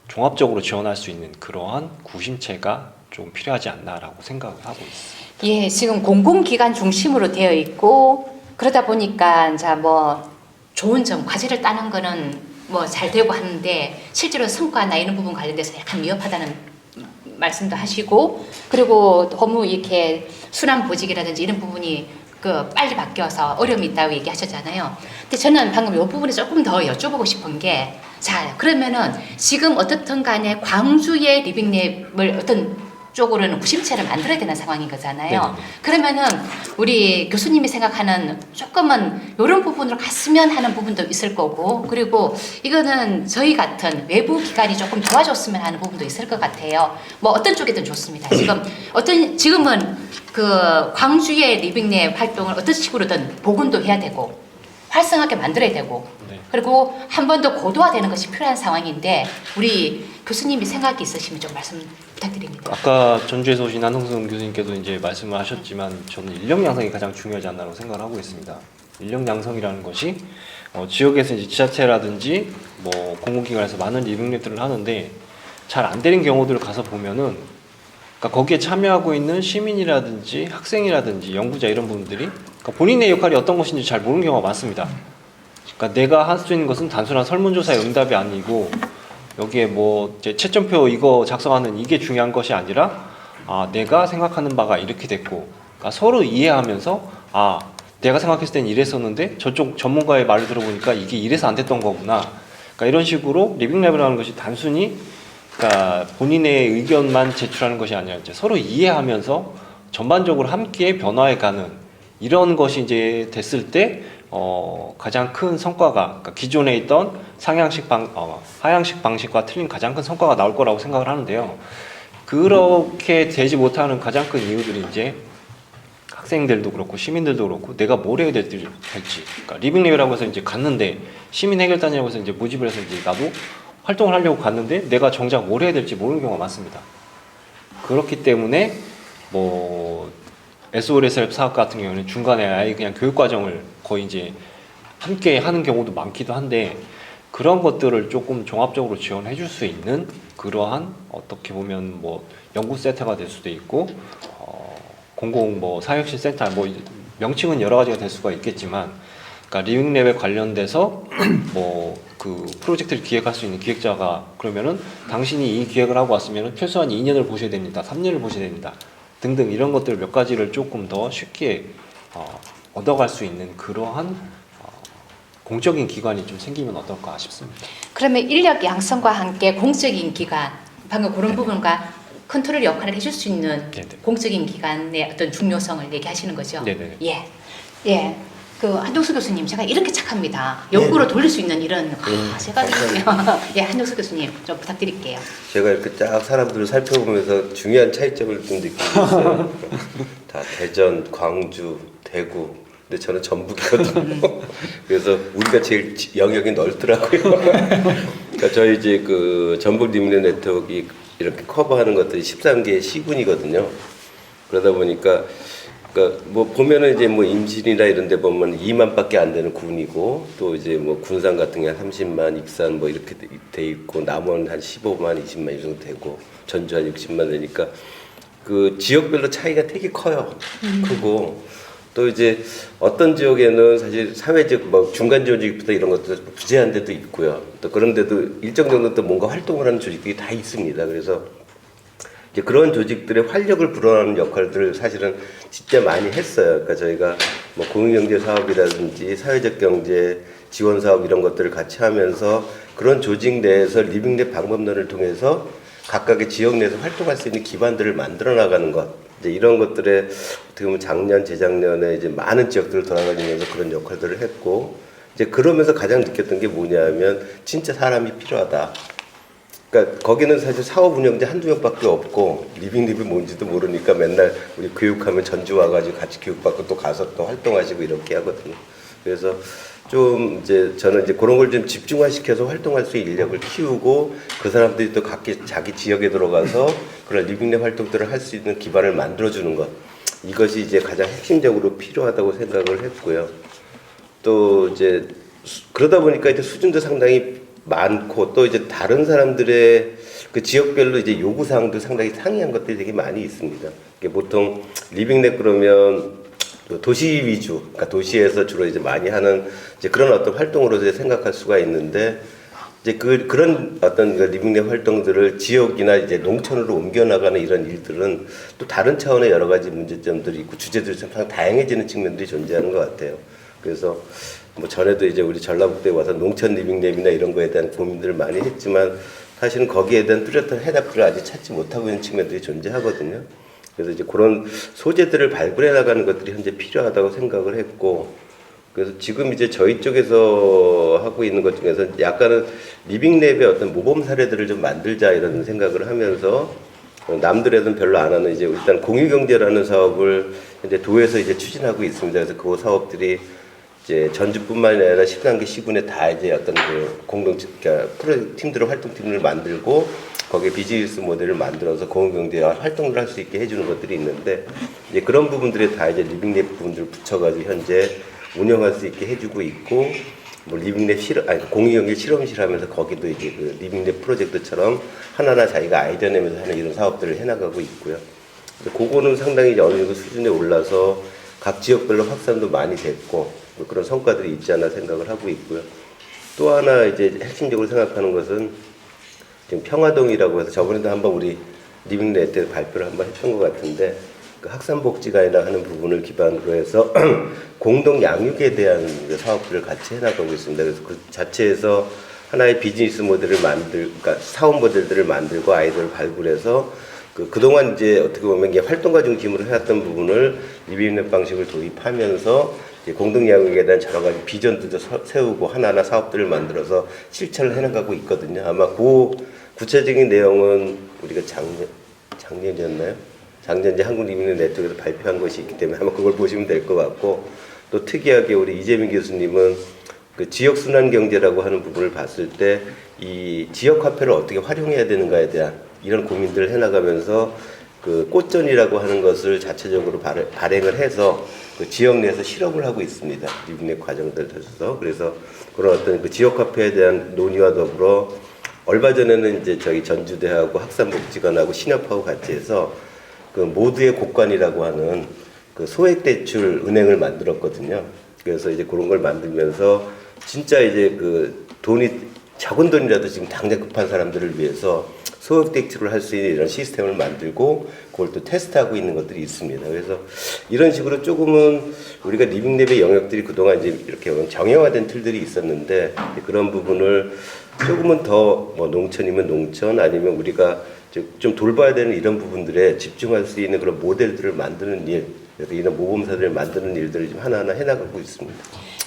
종합적으로 지원할 수 있는 그러한 구심체가 좀 필요하지 않나라고 생각을 하고 있습니다. 예, 지금 공공기관 중심으로 되어 있고 그러다 보니까 자 뭐 좋은 점 과제를 따는 거는 뭐 잘 되고 하는데 실제로 성과나 이런 부분 관련돼서 약간 미흡하다는 말씀도 하시고 그리고 너무 이렇게 순환 보직이라든지 이런 부분이 그 빨리 바뀌어서 어려움이 있다고 얘기하셨잖아요. 근데 저는 방금 이 부분에 조금 더 여쭤보고 싶은 게 자 그러면은 지금 어떻든 간에 광주의 리빙랩을 어떤 쪽으로는 구심체를 만들어야 되는 상황인 거잖아요. 네네. 그러면은 우리 교수님이 생각하는 조금은 이런 부분으로 갔으면 하는 부분도 있을 거고 그리고 이거는 저희 같은 외부 기관이 조금 도와줬으면 하는 부분도 있을 것 같아요. 뭐 어떤 쪽이든 좋습니다. 지금은 그 광주의 리빙랩 활동을 어떤 식으로든 복원도 해야 되고 활성하게 만들어야 되고 네. 그리고 한 번 더 고도화되는 것이 필요한 상황인데 우리 교수님이 생각이 있으시면 좀 말씀 부탁드립니다. 아까 전주에서 오신 한홍승 교수님께도 이제 말씀을 하셨지만 저는 인력 양성이 가장 중요하지 않나라고 생각을 하고 있습니다. 인력 양성이라는 것이 지역에서 이제 지자체라든지 뭐 공공기관에서 많은 리빙랩들을 하는데 잘 안 되는 경우들을 가서 보면은 그러니까 거기에 참여하고 있는 시민이라든지 학생이라든지 연구자 이런 분들이 그러니까 본인의 역할이 어떤 것인지 잘 모르는 경우가 많습니다. 그러니까 내가 할 수 있는 것은 단순한 설문조사의 응답이 아니고 여기에 뭐 이제 채점표 이거 작성하는 이게 중요한 것이 아니라 내가 생각하는 바가 이렇게 됐고 그러니까 서로 이해하면서 내가 생각했을 땐 이랬었는데 저쪽 전문가의 말을 들어보니까 이게 이래서 안 됐던 거구나. 그러니까 이런 식으로 리빙랩이라는 것이 단순히 그러니까 본인의 의견만 제출하는 것이 아니라 이제 서로 이해하면서 전반적으로 함께 변화해가는 이런 것이 이제 됐을 때 가장 큰 성과가 그러니까 기존에 있던 하향식 방식과 틀린 가장 큰 성과가 나올 거라고 생각을 하는데요. 그렇게 되지 못하는 가장 큰 이유들이 이제 학생들도 그렇고 시민들도 그렇고 내가 뭘 해야 될지 그러니까 리빙랩이라고 해서 이제 갔는데 시민 해결단이라고 해서 이제 모집을 해서 이제 나도 활동을 하려고 갔는데 내가 정작 뭘 해야 될지 모르는 경우가 많습니다. 그렇기 때문에 뭐 SOLSL 사업 같은 경우는 중간에 아예 그냥 교육 과정을 거의 이제 함께 하는 경우도 많기도 한데 그런 것들을 조금 종합적으로 지원해 줄 수 있는 그러한 어떻게 보면 뭐 연구 센터가 될 수도 있고 공공 뭐 사회혁신 센터 뭐 명칭은 여러 가지가 될 수가 있겠지만 그러니까 리빙랩에 관련돼서 뭐 그 프로젝트를 기획할 수 있는 기획자가 그러면은 당신이 이 기획을 하고 왔으면은 최소한 2년을 보셔야 됩니다. 3년을 보셔야 됩니다. 등등 이런 것들 몇 가지를 조금 더 쉽게 얻어갈 수 있는 그러한 공적인 기관이 좀 생기면 어떨까 싶습니다. 그러면 인력 양성과 함께 공적인 기관 방금 그런 부분과 컨트롤 역할을 해줄 수 있는 네네. 공적인 기관의 어떤 중요성을 얘기하시는 거죠. 네네. 예. 그 한동수 교수님 제가 이렇게 착합니다. 역으로 돌릴 수 있는 이런 제가 예 한동수 교수님 좀 부탁드릴게요. 제가 이렇게 쫙 사람들을 살펴보면서 중요한 차이점을 좀 느끼고 있어요. 다 대전, 광주, 대구. 근데 저는 전북이거든요. 그래서 우리가 제일 영역이 넓더라고요. 그러니까 저희 이제 그 전북 리빙랩 네트워크 이렇게 커버하는 것들이 13개의 시군이거든요. 그러다 보니까 그러니까 뭐 보면은 이제 뭐 임진이나 이런 데 보면 2만밖에 안 되는 군이고 또 이제 뭐 군산 같은 게 30만, 익산 뭐 이렇게 돼 있고 남원 한 15만, 20만 이 정도 되고 전주 한 60만 되니까 그 지역별로 차이가 되게 커요. 크고 또 이제 어떤 지역에는 사실 사회적 뭐 중간 조직부터 이런 것도 부재한 데도 있고요. 또 그런데도 일정 정도 또 뭔가 활동을 하는 조직들이 다 있습니다. 그래서 이제 그런 조직들의 활력을 불어넣는 역할들을 사실은 진짜 많이 했어요. 그러니까 저희가 뭐 공유경제 사업이라든지 사회적 경제 지원 사업 이런 것들을 같이 하면서 그런 조직 내에서 리빙랩 방법론을 통해서 각각의 지역 내에서 활동할 수 있는 기반들을 만들어 나가는 것. 이제 이런 것들에 어떻게 보면 작년, 재작년에 이제 많은 지역들을 돌아다니면서 그런 역할들을 했고, 이제 그러면서 가장 느꼈던 게 뭐냐면 진짜 사람이 필요하다. 그러니까 거기는 사실 사업 운영자 한두 명밖에 없고 리빙랩이 뭔지도 모르니까 맨날 우리 교육하면 전주 와가지고 같이 교육받고 또 가서 또 활동하시고 이렇게 하거든요. 그래서 좀 이제 저는 이제 그런 걸 좀 집중화시켜서 활동할 수 있는 인력을 키우고 그 사람들이 또 각기 자기 지역에 들어가서 그런 리빙랩 활동들을 할 수 있는 기반을 만들어주는 것, 이것이 이제 가장 핵심적으로 필요하다고 생각을 했고요. 또 이제 그러다 보니까 이제 수준도 상당히 많고 또 이제 다른 사람들의 그 지역별로 이제 요구사항도 상당히 상이한 것들이 되게 많이 있습니다. 이게 보통 리빙랩 그러면 도시 위주, 그러니까 도시에서 주로 이제 많이 하는 이제 그런 어떤 활동으로 이제 생각할 수가 있는데, 이제 그런 어떤 그 리빙랩 활동들을 지역이나 이제 농촌으로 옮겨나가는 이런 일들은 또 다른 차원의 여러 가지 문제점들이 있고 주제들이 참 다양해지는 측면들이 존재하는 것 같아요. 그래서 뭐 전에도 이제 우리 전라북도에 와서 농촌 리빙랩이나 이런 거에 대한 고민들을 많이 했지만 사실은 거기에 대한 뚜렷한 해답들을 아직 찾지 못하고 있는 측면들이 존재하거든요. 그래서 이제 그런 소재들을 발굴해 나가는 것들이 현재 필요하다고 생각을 했고, 그래서 지금 이제 저희 쪽에서 하고 있는 것 중에서 약간은 리빙랩의 어떤 모범 사례들을 좀 만들자 이런 생각을 하면서 남들에서는 별로 안 하는 이제 일단 공유경제라는 사업을 현재 도에서 이제 추진하고 있습니다. 그래서 그 사업들이 이제 전주뿐만 아니라 13개 시군에 다 이제 어떤 그 그러니까 프로 팀들을 활동팀을 만들고 거기에 비즈니스 모델을 만들어서 공유경제와 활동을 할 수 있게 해주는 것들이 있는데, 이제 그런 부분들에 다 이제 리빙랩 부분들을 붙여가지고 현재 운영할 수 있게 해주고 있고, 뭐 리빙랩 공유경제 실험실 하면서 거기도 이제 그 리빙랩 프로젝트처럼 하나하나 자기가 아이디어 내면서 하는 이런 사업들을 해나가고 있고요. 그거는 상당히 이제 어느 정도 수준에 올라서 각 지역별로 확산도 많이 됐고 뭐 그런 성과들이 있지 않나 생각을 하고 있고요. 또 하나 이제 핵심적으로 생각하는 것은 지금 평화동이라고 해서 저번에도 한번 우리 리빙랩 때 발표를 한번 했던 것 같은데, 그 학산복지관이나 하는 부분을 기반으로 해서 공동 양육에 대한 사업들을 같이 해나가고 있습니다. 그래서 그 자체에서 하나의 비즈니스 모델을 그러니까 사업 모델들을 만들고 아이들을 발굴해서 그동안 이제 어떻게 보면 이게 활동가 중심으로 해왔던 부분을 리빙랩 방식을 도입하면서 이제 공동 양육에 대한 여러 가지 비전도 세우고 하나하나 사업들을 만들어서 실천을 해나가고 있거든요. 아마 그 구체적인 내용은 우리가 작년이었나요? 작년 이제 한국 리빙랩 네트워크에서 발표한 것이 있기 때문에 아마 그걸 보시면 될 것 같고, 또 특이하게 우리 이재민 교수님은 그 지역 순환 경제라고 하는 부분을 봤을 때 이 지역 화폐를 어떻게 활용해야 되는가에 대한 이런 고민들을 해나가면서 그 꽃전이라고 하는 것을 자체적으로 발행을 해서 그 지역 내에서 실험을 하고 있습니다. 리빙랩 과정들에서. 그래서 그런 어떤 그 지역 화폐에 대한 논의와 더불어 얼마 전에는 이제 저희 전주대하고 학산복지관하고 신협하고 같이 해서 그 모두의 곳간이라고 하는 그 소액대출 은행을 만들었거든요. 그래서 이제 그런 걸 만들면서 진짜 이제 그 돈이 적은 돈이라도 지금 당장 급한 사람들을 위해서 소액대출을 할 수 있는 이런 시스템을 만들고 그걸 또 테스트하고 있는 것들이 있습니다. 그래서 이런 식으로 조금은 우리가 리빙랩의 영역들이 그동안 이제 이렇게 정형화된 틀들이 있었는데 그런 부분을 조금은 더 뭐 농촌이면 농촌 아니면 우리가 좀 돌봐야 되는 이런 부분들에 집중할 수 있는 그런 모델들을 만드는 일, 그래서 이런 모범사들을 만드는 일들을 좀 하나하나 해나가고 있습니다.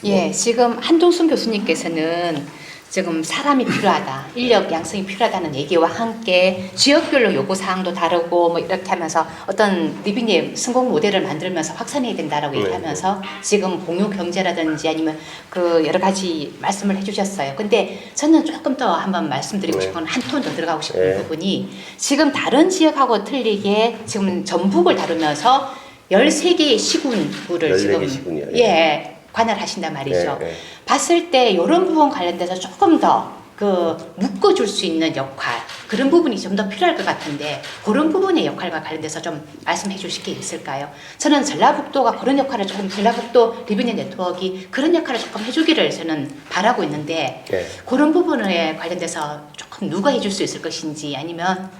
예, 지금 한동순 교수님께서는 지금 사람이 필요하다, 인력 양성이 필요하다는 얘기와 함께 지역별로 요구사항도 다르고 뭐 이렇게 하면서 어떤 리빙랩 성공 모델을 만들면서 확산해야 된다라고 얘기하면서 지금 공유 경제라든지 아니면 그 여러 가지 말씀을 해주셨어요. 근데 저는 조금 더 한번 말씀드리고 싶은 건 한 톤 더 들어가고 싶은 부분이 지금 다른 지역하고 틀리게 지금 전북을 다루면서 13개의 시군구를 14개 지금 시군이요. 예. 관할하신단 말이죠. 봤을 때 이런 부분 관련돼서 조금 더 그 묶어줄 수 있는 역할, 그런 부분이 좀 더 필요할 것 같은데 그런 부분의 역할과 관련돼서 좀 말씀해 주실 게 있을까요? 저는 전라북도가 그런 역할을 조금 전라북도 리빙넷 네트워크가 그런 역할을 조금 해주기를 저는 바라고 있는데 네. 그런 부분에 관련돼서 조금 누가 해줄 수 있을 것인지 아니면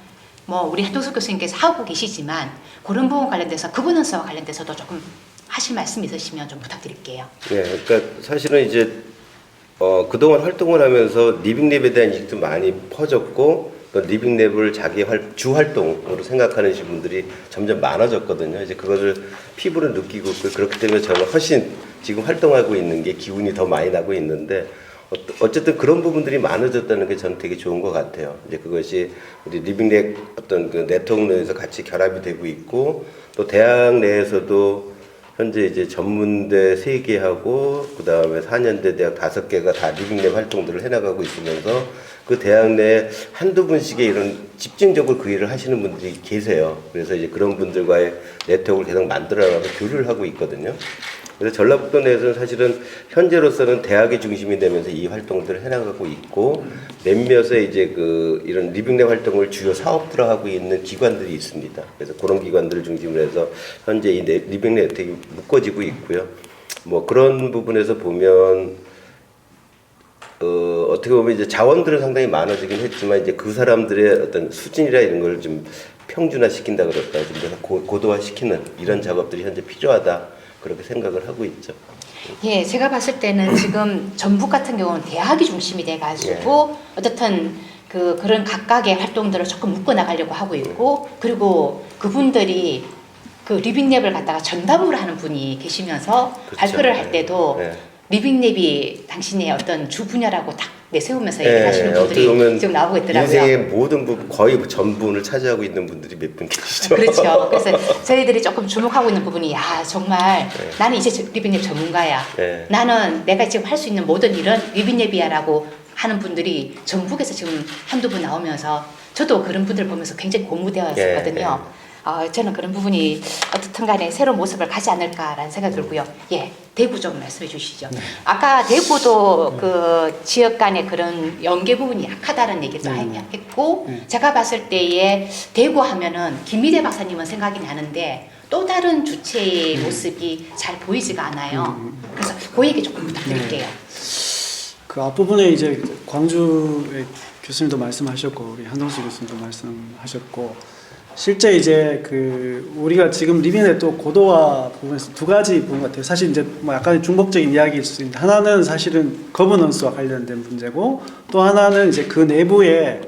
뭐 우리 한동숙 교수님께서 하고 계시지만 그런 부분 관련돼서 거버넌스와 관련돼서도 조금 하실 말씀 있으시면 좀 부탁드릴게요. 네, 그러니까 사실은 이제 그동안 활동을 하면서 리빙랩에 대한 인식도 많이 퍼졌고 또 리빙랩을 자기 주 활동으로 생각하는 분들이 점점 많아졌거든요. 이제 그것을 피부로 느끼고 있고 그렇기 때문에 저는 훨씬 지금 활동하고 있는 게 기운이 더 많이 나고 있는데 어쨌든 그런 부분들이 많아졌다는 게 저는 되게 좋은 것 같아요. 이제 그것이 우리 리빙랩 어떤 그 네트워크 내에서 같이 결합이 되고 있고 또 대학 내에서도 현재 이제 전문대 3개하고 그 다음에 4년대 대학 5개가 다 리빙랩 활동들을 해나가고 있으면서 그 대학 내에 한두 분씩의 이런 집중적으로 그 일을 하시는 분들이 계세요. 그래서 이제 그런 분들과의 네트워크를 계속 만들어가면서 교류를 하고 있거든요. 그래서 전라북도 내에서는 사실은 현재로서는 대학이 중심이 되면서 이 활동들을 해나가고 있고 몇몇의 이제 그 이런 리빙랩 활동을 주요 사업들을 하고 있는 기관들이 있습니다. 그래서 그런 기관들을 중심으로 해서 현재 이 리빙랩 네트워크가 묶어지고 있고요. 뭐 그런 부분에서 보면 어떻게 보면 이제 자원들은 상당히 많아지긴 했지만 이제 그 사람들의 어떤 수준이라 이런 걸 좀 평준화 시킨다 그럴까 좀 더 고도화 시키는 이런 작업들이 현재 필요하다. 그렇게 생각을 하고 있죠. 예, 제가 봤을 때는 지금 전북 같은 경우는 대학이 중심이 돼가지고 어떻든 그런 각각의 활동들을 조금 묶어 나가려고 하고 있고 그리고 그분들이 그 리빙랩을 갖다가 전담으로 하는 분이 계시면서 그쵸. 발표를 할 때도 네. 리빙랩이 당신의 어떤 주 분야라고 딱 내세우면서 얘기하시는 어떻게 분들이 보면 지금 나오고 있더라고요. 인생의 모든 부분 거의 전부를 차지하고 있는 분들이 몇 분 계시죠. 그렇죠. 그래서 저희들이 조금 주목하고 있는 부분이 야 정말 네. 나는 이제 리빙랩 전문가야. 네. 나는 내가 지금 할 수 있는 모든 일은 리빙랩이야라고 하는 분들이 전북에서 지금 한두 분 나오면서 저도 그런 분들 보면서 굉장히 고무되었었거든요. 저는 그런 부분이 어떻든 간에 새로운 모습을 가지 않을까라는 생각이 들고요. 예, 대구 좀 말씀해 주시죠. 아까 대구도 그 지역 간의 그런 연계 부분이 약하다는 얘기도 했고 제가 봤을 때에 대구 하면은 김미대 박사님은 생각이 나는데 또 다른 주체의 모습이 잘 보이지가 않아요. 그래서 그 얘기 조금 부탁드릴게요. 그 앞부분에 이제 광주의 교수님도 말씀하셨고 우리 한동수 교수님도 말씀하셨고 실제 이제 그 우리가 지금 리빙랩 또 고도화 부분에서 두 가지 부분 같아요. 사실 이제 뭐 약간 중복적인 이야기일 수 있는데 하나는 사실은 거버넌스와 관련된 문제고 또 하나는 이제 그 내부에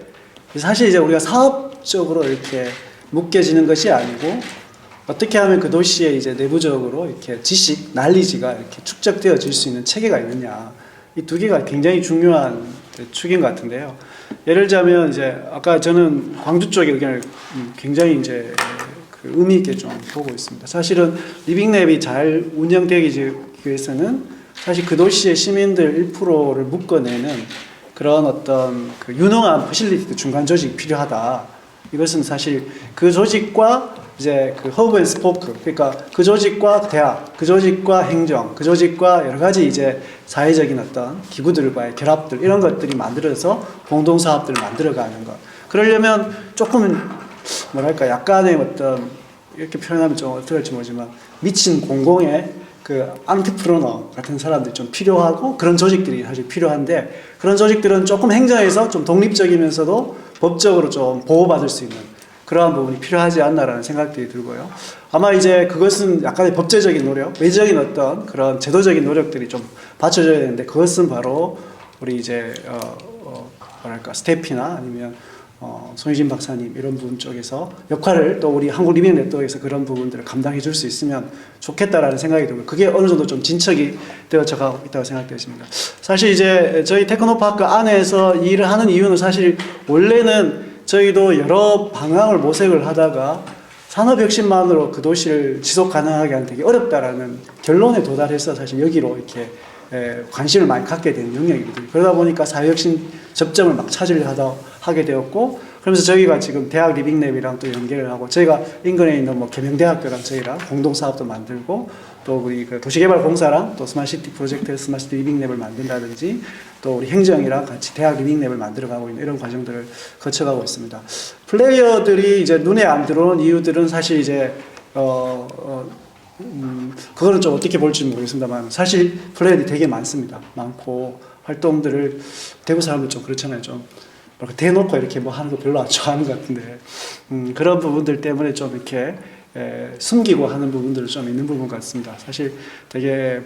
사실 이제 우리가 사업적으로 이렇게 묶여지는 것이 아니고 어떻게 하면 그 도시에 이제 내부적으로 이렇게 지식, 난리지가 이렇게 축적되어질 수 있는 체계가 있느냐. 이 두 개가 굉장히 중요한 축인 것 같은데요. 예를 들자면 이제 아까 저는 광주 쪽의 의견을 굉장히 이제 그 의미 있게 좀 보고 있습니다. 사실은 리빙랩이 잘 운영되기 위해서는 사실 그 도시의 시민들 1%를 묶어내는 그런 어떤 그 유능한 퍼실리티 중간 조직이 필요하다. 이것은 사실 그 조직과 이제 그 허브 앤 스포크, 그러니까 그 조직과 대학, 그 조직과 행정, 그 조직과 여러 가지 이제 사회적인 어떤 기구들과의 결합들 이런 것들이 만들어서 공동 사업들을 만들어가는 것. 그러려면 조금 뭐랄까 약간의 어떤 이렇게 표현하면 좀 어떻게 할지 모르지만 미친 공공의 그 안트프로너 같은 사람들이 좀 필요하고 그런 조직들이 사실 필요한데 그런 조직들은 조금 행정에서 좀 독립적이면서도 법적으로 좀 보호받을 수 있는 그러한 부분이 필요하지 않나라는 생각들이 들고요. 아마 이제 그것은 약간의 법제적인 노력, 외적인 어떤 그런 제도적인 노력들이 좀 받쳐져야 되는데 그것은 바로 우리 이제 뭐랄까 스태피나 아니면 손희진 박사님 이런 분 쪽에서 역할을 또 우리 한국 리빙 네트워크에서 그런 부분들을 감당해 줄 수 있으면 좋겠다라는 생각이 들고 그게 어느 정도 좀 진척이 되어져 가고 있다고 생각되었습니다. 사실 이제 저희 테크노파크 안에서 이 일을 하는 이유는 사실 원래는 저희도 여러 방향을 모색을 하다가 산업혁신만으로 그 도시를 지속 가능하게 하는 되게 어렵다라는 결론에 도달해서 사실 여기로 이렇게 관심을 많이 갖게 된 영역이거든요. 그러다 보니까 사회혁신 접점을 막 찾으려 하게 되었고 그러면서 저희가 지금 대학 리빙랩이랑 또 연계를 하고 저희가 인근에 있는 뭐 계명대학교랑 저희랑 공동사업도 만들고 또 우리 그 도시개발공사랑 또 스마트시티 프로젝트 스마트시티 리빙랩을 만든다든지 또 우리 행정이랑 같이 대학 리빙랩을 만들어가고 있는 이런 과정들을 거쳐가고 있습니다. 플레이어들이 이제 눈에 안 들어오는 이유들은 사실 이제 그거는 좀 어떻게 볼지 모르겠습니다만 사실 플레이어들이 되게 많습니다. 많고 활동들을 대구 사람들 좀 그렇잖아요. 좀 대놓고 이렇게 뭐 하는 거 별로 안 좋아하는 것 같은데 그런 부분들 때문에 좀 이렇게 숨기고 하는 부분들이 좀 있는 부분 같습니다. 사실 되게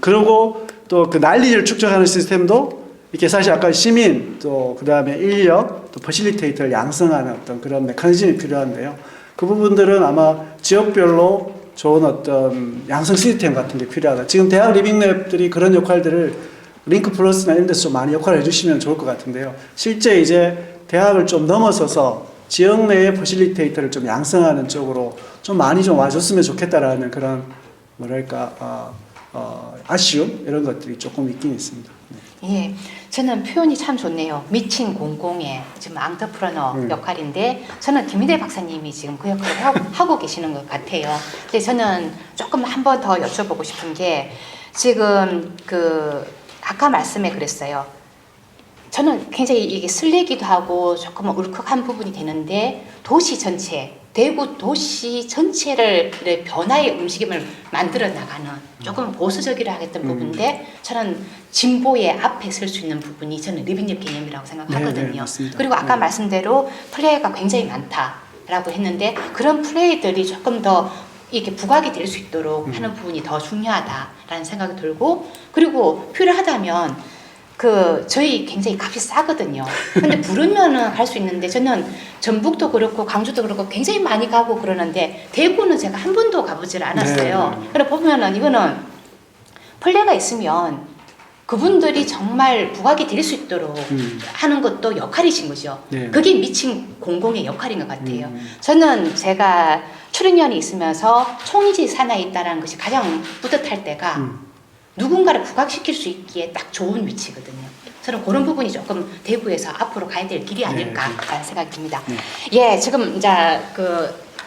그러고 또 그 난리를 축적하는 시스템도 이렇게 사실 아까 시민 또 그 다음에 인력 또 퍼실리테이터를 양성하는 어떤 그런 메커니즘이 필요한데요. 그 부분들은 아마 지역별로 좋은 어떤 양성 시스템 같은 게 필요하다. 지금 대학 리빙랩들이 그런 역할들을 링크 플러스나 이런 데서 좀 많이 역할을 해주시면 좋을 것 같은데요. 실제 이제 대학을 좀 넘어서서 지역 내의 퍼실리테이터를 좀 양성하는 쪽으로 좀 많이 좀 와줬으면 좋겠다라는 그런 뭐랄까 아쉬움 이런 것들이 조금 있긴 있습니다. 네. 예, 저는 표현이 참 좋네요. 미친 공공의 지금 앙터프러너 역할인데 저는 김희대 박사님이 지금 그 역할을 하고 계시는 것 같아요. 근데 저는 조금 한 번 더 여쭤보고 싶은 게 지금 아까 말씀에 그랬어요. 저는 굉장히 이게 슬리기도 하고 조금 울컥한 부분이 되는데 도시 전체, 대구 도시 전체를 변화의 움직임을 만들어 나가는 조금 보수적이라 하겠던 부분인데 저는 진보의 앞에 설 수 있는 부분이 저는 리빙랩 개념이라고 생각하거든요. 네, 맞습니다. 그리고 아까 네. 말씀대로 플레이가 굉장히 많다라고 했는데 그런 플레이들이 조금 더 이렇게 부각이 될 수 있도록 하는 부분이 더 중요하다라는 생각이 들고 그리고 필요하다면 저희 굉장히 값이 싸거든요. 근데 부르면은 갈 수 있는데 저는 전북도 그렇고 강주도 그렇고 굉장히 많이 가고 그러는데 대구는 제가 한 번도 가보질 않았어요. 네. 그래 보면은 이거는 플레이가 있으면 그분들이 정말 부각이 될 수 있도록 하는 것도 역할이신 거죠. 네. 그게 미친 공공의 역할인 것 같아요. 저는 제가 출연연이 있으면서 총지 산하에 있다는 것이 가장 뿌듯할 때가 누군가를 부각시킬 수 있기에 딱 좋은 위치거든요. 저는 그런 부분이 조금 대구에서 앞으로 가야 될 길이 아닐까라는 생각이 듭니다. 예, 지금 이제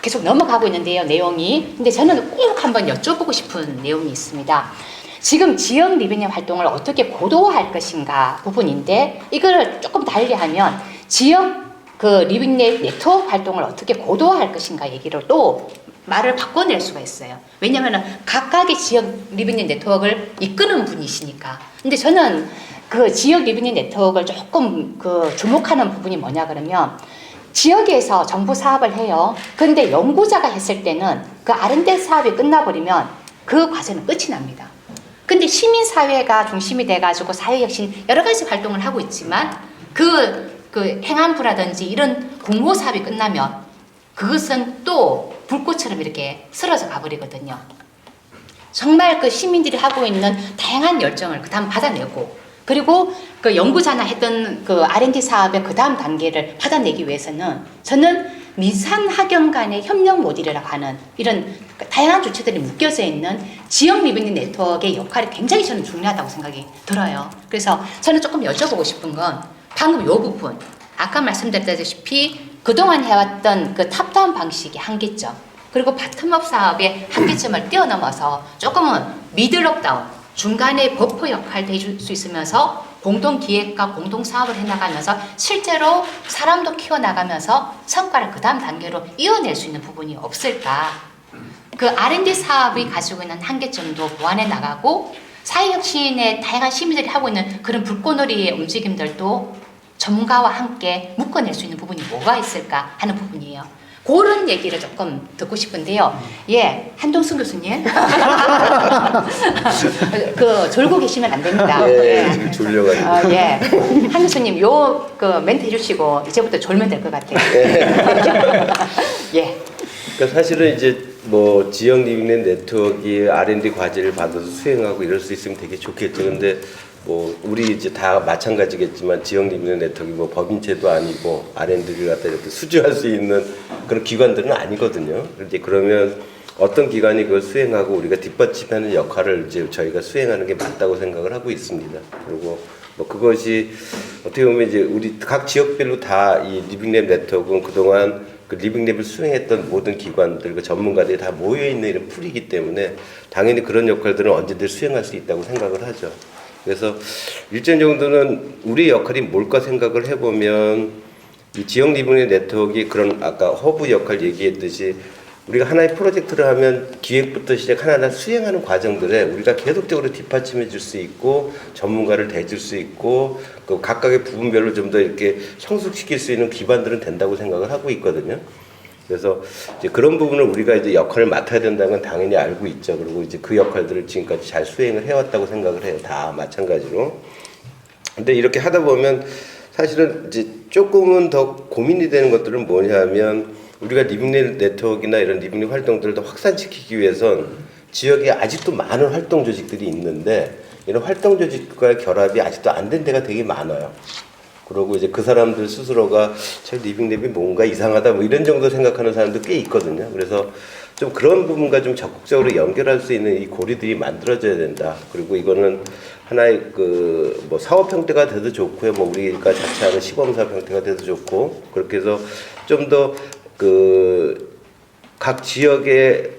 계속 넘어가고 있는데요, 내용이. 근데 저는 꼭 한번 여쭤보고 싶은 내용이 있습니다. 지금 지역 리빙랩 활동을 어떻게 고도화할 것인가 부분인데 이걸 조금 달리하면 지역 리빙랩 네트워크 활동을 어떻게 고도화할 것인가 얘기를 또 말을 바꿔낼 수가 있어요. 왜냐하면 각각의 지역 리빙랩 네트워크를 이끄는 분이시니까. 근데 저는 그 지역 리빙랩 네트워크를 조금 주목하는 부분이 뭐냐 그러면 지역에서 정부 사업을 해요. 근데 연구자가 했을 때는 그 R&D 사업이 끝나버리면 그 과제는 끝이 납니다. 근데 시민사회가 중심이 돼가지고 사회혁신 여러 가지 활동을 하고 있지만 그 행안부라든지 이런 공모 사업이 끝나면 그것은 또 불꽃처럼 이렇게 쓰러져 가버리거든요. 정말 그 시민들이 하고 있는 다양한 열정을 그 다음 받아내고 그리고 그 연구자나 했던 그 R&D 사업의 그 다음 단계를 받아내기 위해서는 저는 민산학연 간의 협력 모델이라고 하는 이런 다양한 주체들이 묶여져 있는 지역 리빙랩 네트워크의 역할이 굉장히 저는 중요하다고 생각이 들어요. 그래서 저는 조금 여쭤보고 싶은 건 방금 이 부분 아까 말씀드렸다시피 그동안 해왔던 그 탑다운 방식의 한계점 그리고 바텀업 사업의 한계점을 뛰어넘어서 조금은 미들업 다운 중간에 버퍼 역할도 해줄 수 있으면서 공동 기획과 공동 사업을 해나가면서 실제로 사람도 키워나가면서 성과를 그 다음 단계로 이어낼 수 있는 부분이 없을까. 그 R&D 사업이 가지고 있는 한계점도 보완해 나가고 사회혁신의 다양한 시민들이 하고 있는 그런 불꽃놀이의 움직임들도 전문가와 함께 묶어낼 수 있는 부분이 뭐가 있을까 하는 부분이에요. 그런 얘기를 조금 듣고 싶은데요. 예, 한동숙 교수님. 졸고 계시면 안 됩니다. 예, 지금 졸려가지고. 예. 한 교수님, 멘트 해주시고, 이제부터 졸면 될 것 같아요. 예. 그러니까 사실은 이제 뭐 지역 리빙랩 네트워크의 R&D 과제를 받아서 수행하고 이럴 수 있으면 되게 좋겠죠. 근데 뭐 우리 이제 다 마찬가지겠지만 지역 리빙랩 네트워크 뭐 법인체도 아니고 R&D를 갖다 이렇게 수주할 수 있는 그런 기관들은 아니거든요. 이제 그러면 어떤 기관이 그걸 수행하고 우리가 뒷받침하는 역할을 이제 저희가 수행하는 게 맞다고 생각을 하고 있습니다. 그리고 뭐 그것이 어떻게 보면 이제 우리 각 지역별로 다 이 리빙랩 네트워크는 그동안 그 리빙랩을 수행했던 모든 기관들, 그 전문가들이 다 모여 있는 이런 풀이기 때문에 당연히 그런 역할들은 언제든 수행할 수 있다고 생각을 하죠. 그래서 일정 정도는 우리의 역할이 뭘까 생각을 해보면 이 지역 리빙랩 네트워크가 그런 아까 허브 역할 얘기했듯이 우리가 하나의 프로젝트를 하면 기획부터 시작 하나하나 수행하는 과정들에 우리가 계속적으로 뒷받침해 줄 수 있고 전문가를 대줄 수 있고 그 각각의 부분별로 좀 더 이렇게 성숙시킬 수 있는 기반들은 된다고 생각을 하고 있거든요. 그래서 이제 그런 부분을 우리가 이제 역할을 맡아야 된다는 건 당연히 알고 있죠. 그리고 이제 그 역할들을 지금까지 잘 수행을 해왔다고 생각을 해요. 다 마찬가지로. 근데 이렇게 하다 보면 사실은 이제 조금은 더 고민이 되는 것들은 뭐냐면 우리가 리빙랩 네트워크나 이런 리빙랩 활동들을 더 확산시키기 위해선 지역에 아직도 많은 활동 조직들이 있는데 이런 활동 조직과의 결합이 아직도 안 된 데가 되게 많아요. 그리고 이제 그 사람들 스스로가 저 리빙랩이 뭔가 이상하다 뭐 이런 정도 생각하는 사람도 꽤 있거든요. 그래서 좀 그런 부분과 좀 적극적으로 연결할 수 있는 이 고리들이 만들어져야 된다. 그리고 이거는 하나의 그 뭐 사업 형태가 돼도 좋고요. 뭐 우리가 자체하는 시범 사업 형태가 돼도 좋고 그렇게 해서 좀 더 그 각 지역의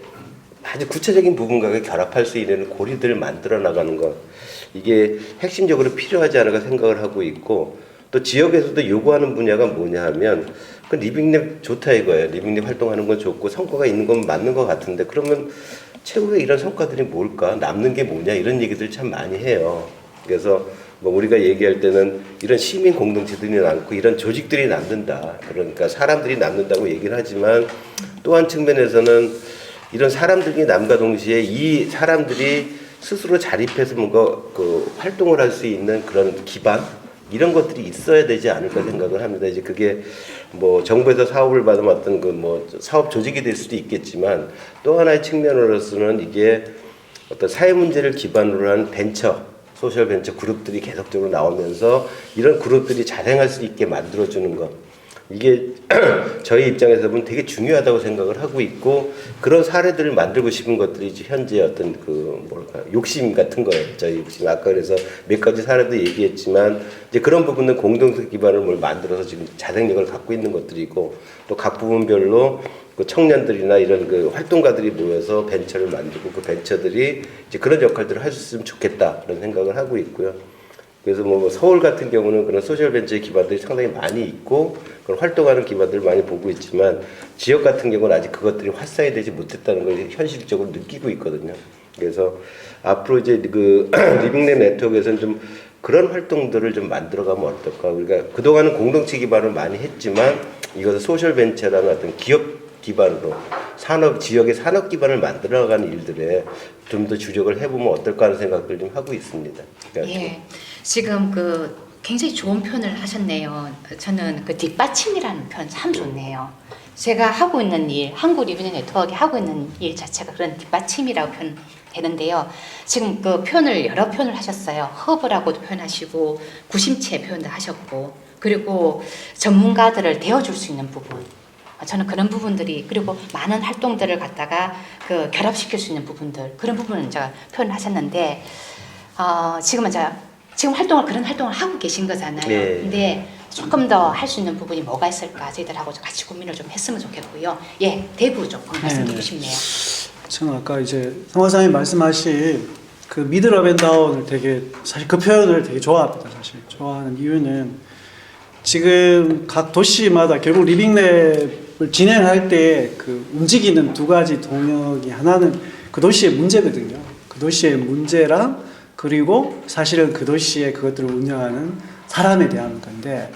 아주 구체적인 부분과 결합할 수 있는 고리들을 만들어 나가는 것 이게 핵심적으로 필요하지 않을까 생각을 하고 있고 또 지역에서도 요구하는 분야가 뭐냐 하면 그 리빙랩 좋다 이거예요. 리빙랩 활동하는 건 좋고 성과가 있는 건 맞는 것 같은데 그러면 최후의 이런 성과들이 뭘까? 남는 게 뭐냐? 이런 얘기들 참 많이 해요. 그래서 뭐 우리가 얘기할 때는 이런 시민 공동체들이 남고 이런 조직들이 남는다. 그러니까 사람들이 남는다고 얘기를 하지만 또 한 측면에서는 이런 사람들이 남과 동시에 이 사람들이 스스로 자립해서 뭔가 그 활동을 할 수 있는 그런 기반 이런 것들이 있어야 되지 않을까 생각을 합니다. 이제 그게 뭐 정부에서 사업을 받으면 어떤 그 뭐 사업 조직이 될 수도 있겠지만 또 하나의 측면으로서는 이게 어떤 사회 문제를 기반으로 한 벤처 소셜 벤처 그룹들이 계속적으로 나오면서 이런 그룹들이 자생할 수 있게 만들어주는 것 이게 저희 입장에서 보면 되게 중요하다고 생각을 하고 있고 그런 사례들을 만들고 싶은 것들이 현재 어떤 그 뭐랄까 욕심 같은 거예요. 저희 욕심 아까 그래서 몇 가지 사례도 얘기했지만 이제 그런 부분은 공동체 기반을 뭘 만들어서 지금 자생력을 갖고 있는 것들이고 또 각 부분별로 그 청년들이나 이런 그 활동가들이 모여서 벤처를 만들고 그 벤처들이 이제 그런 역할들을 할 수 있으면 좋겠다 그런 생각을 하고 있고요. 그래서 뭐 서울 같은 경우는 그런 소셜 벤처의 기반들이 상당히 많이 있고 그런 활동하는 기반들을 많이 보고 있지만 지역 같은 경우는 아직 그것들이 활성화 되지 못했다는 걸 현실적으로 느끼고 있거든요. 그래서 앞으로 이제 그 리빙랩 네트워크에서는 좀 그런 활동들을 좀 만들어가면 어떨까. 우리가 그동안은 공동체 기반을 많이 했지만 이것을 소셜 벤처라는 어떤 기업 기반으로 산업 지역의 산업 기반을 만들어가는 일들에 좀 더 주력을 해보면 어떨까 하는 생각들 좀 하고 있습니다. 그러니까 예, 지금 그 굉장히 좋은 표현을 하셨네요. 저는 그 뒷받침이라는 표현 참 좋네요. 제가 하고 있는 일, 한국 리빙랩 네트워크가 하고 있는 일 자체가 그런 뒷받침이라고 표현되는데요. 지금 그 표현을 여러 표현을 하셨어요. 허브라고도 표현하시고 구심체 표현도 하셨고 그리고 전문가들을 대어줄 수 있는 부분. 저는 그런 부분들이 그리고 많은 활동들을 갖다가 그 결합시킬 수 있는 부분들 그런 부분을 제가 표현하셨는데 지금은 지금 그런 활동을 하고 계신 거잖아요. 네. 근데 조금 더 할 수 있는 부분이 뭐가 있을까 저희들하고 좀 같이 고민을 좀 했으면 좋겠고요. 예, 대부 조금 말씀 듣고 싶네요. 저는 아까 이제 성화사님 말씀하신 그 미들업 앤 다운을 되게 사실 그 표현을 되게 좋아합니다. 사실 좋아하는 이유는 지금 각 도시마다 결국 리빙랩을 진행할 때 그 움직이는 두 가지 동력이 하나는 그 도시의 문제거든요. 그 도시의 문제랑 그리고 사실은 그 도시의 그것들을 운영하는 사람에 대한 건데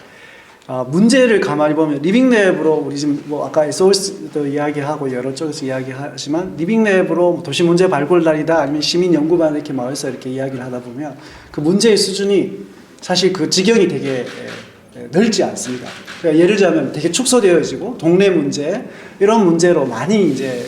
문제를 가만히 보면 리빙랩으로 우리 지금 뭐 아까 SOS도 이야기하고 여러 쪽에서 이야기하지만 리빙랩으로 뭐 도시 문제 발굴단이다 아니면 시민 연구반 이렇게 모여서 이렇게 이야기를 하다 보면 그 문제의 수준이 사실 그 지경이 되게 넓지 않습니다. 그러니까 예를 들자면 되게 축소되어지고 동네 문제 이런 문제로 많이 이제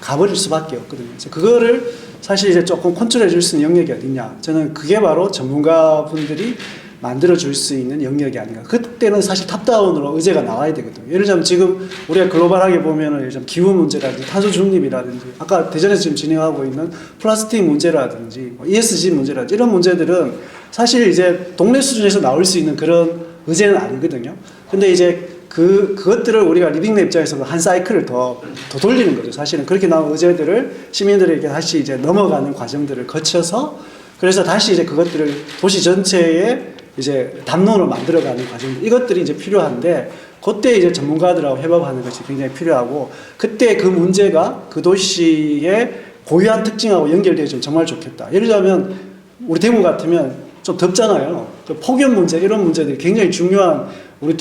가버릴 수밖에 없거든요. 그래서 그거를 사실 이제 조금 컨트롤해 줄 수 있는 영역이 어디냐? 저는 그게 바로 전문가분들이 만들어 줄 수 있는 영역이 아닌가. 그때는 사실 탑다운으로 의제가 나와야 되거든요. 예를 들자면 지금 우리가 글로벌하게 보면은 예를 들자면 기후 문제라든지 탄소 중립이라든지 아까 대전에서 지금 진행하고 있는 플라스틱 문제라든지 ESG 문제라든지 이런 문제들은 사실 이제 동네 수준에서 나올 수 있는 그런 의제는 아니거든요. 근데 이제 그것들을 우리가 리빙랩 입장에서 한 사이클을 더 돌리는 거죠. 사실은 그렇게 나온 의제들을 시민들에게 다시 이제 넘어가는 과정들을 거쳐서 그래서 다시 이제 그것들을 도시 전체에 이제 담론을 만들어가는 과정들 이것들이 이제 필요한데 그때 이제 전문가들하고 협업하는 것이 굉장히 필요하고 그때 그 문제가 그 도시의 고유한 특징하고 연결되어지면 정말 좋겠다. 예를 들자면 우리 대구 같으면 좀 덥잖아요. 그 폭염 문제 이런 문제들이 굉장히 중요한 우리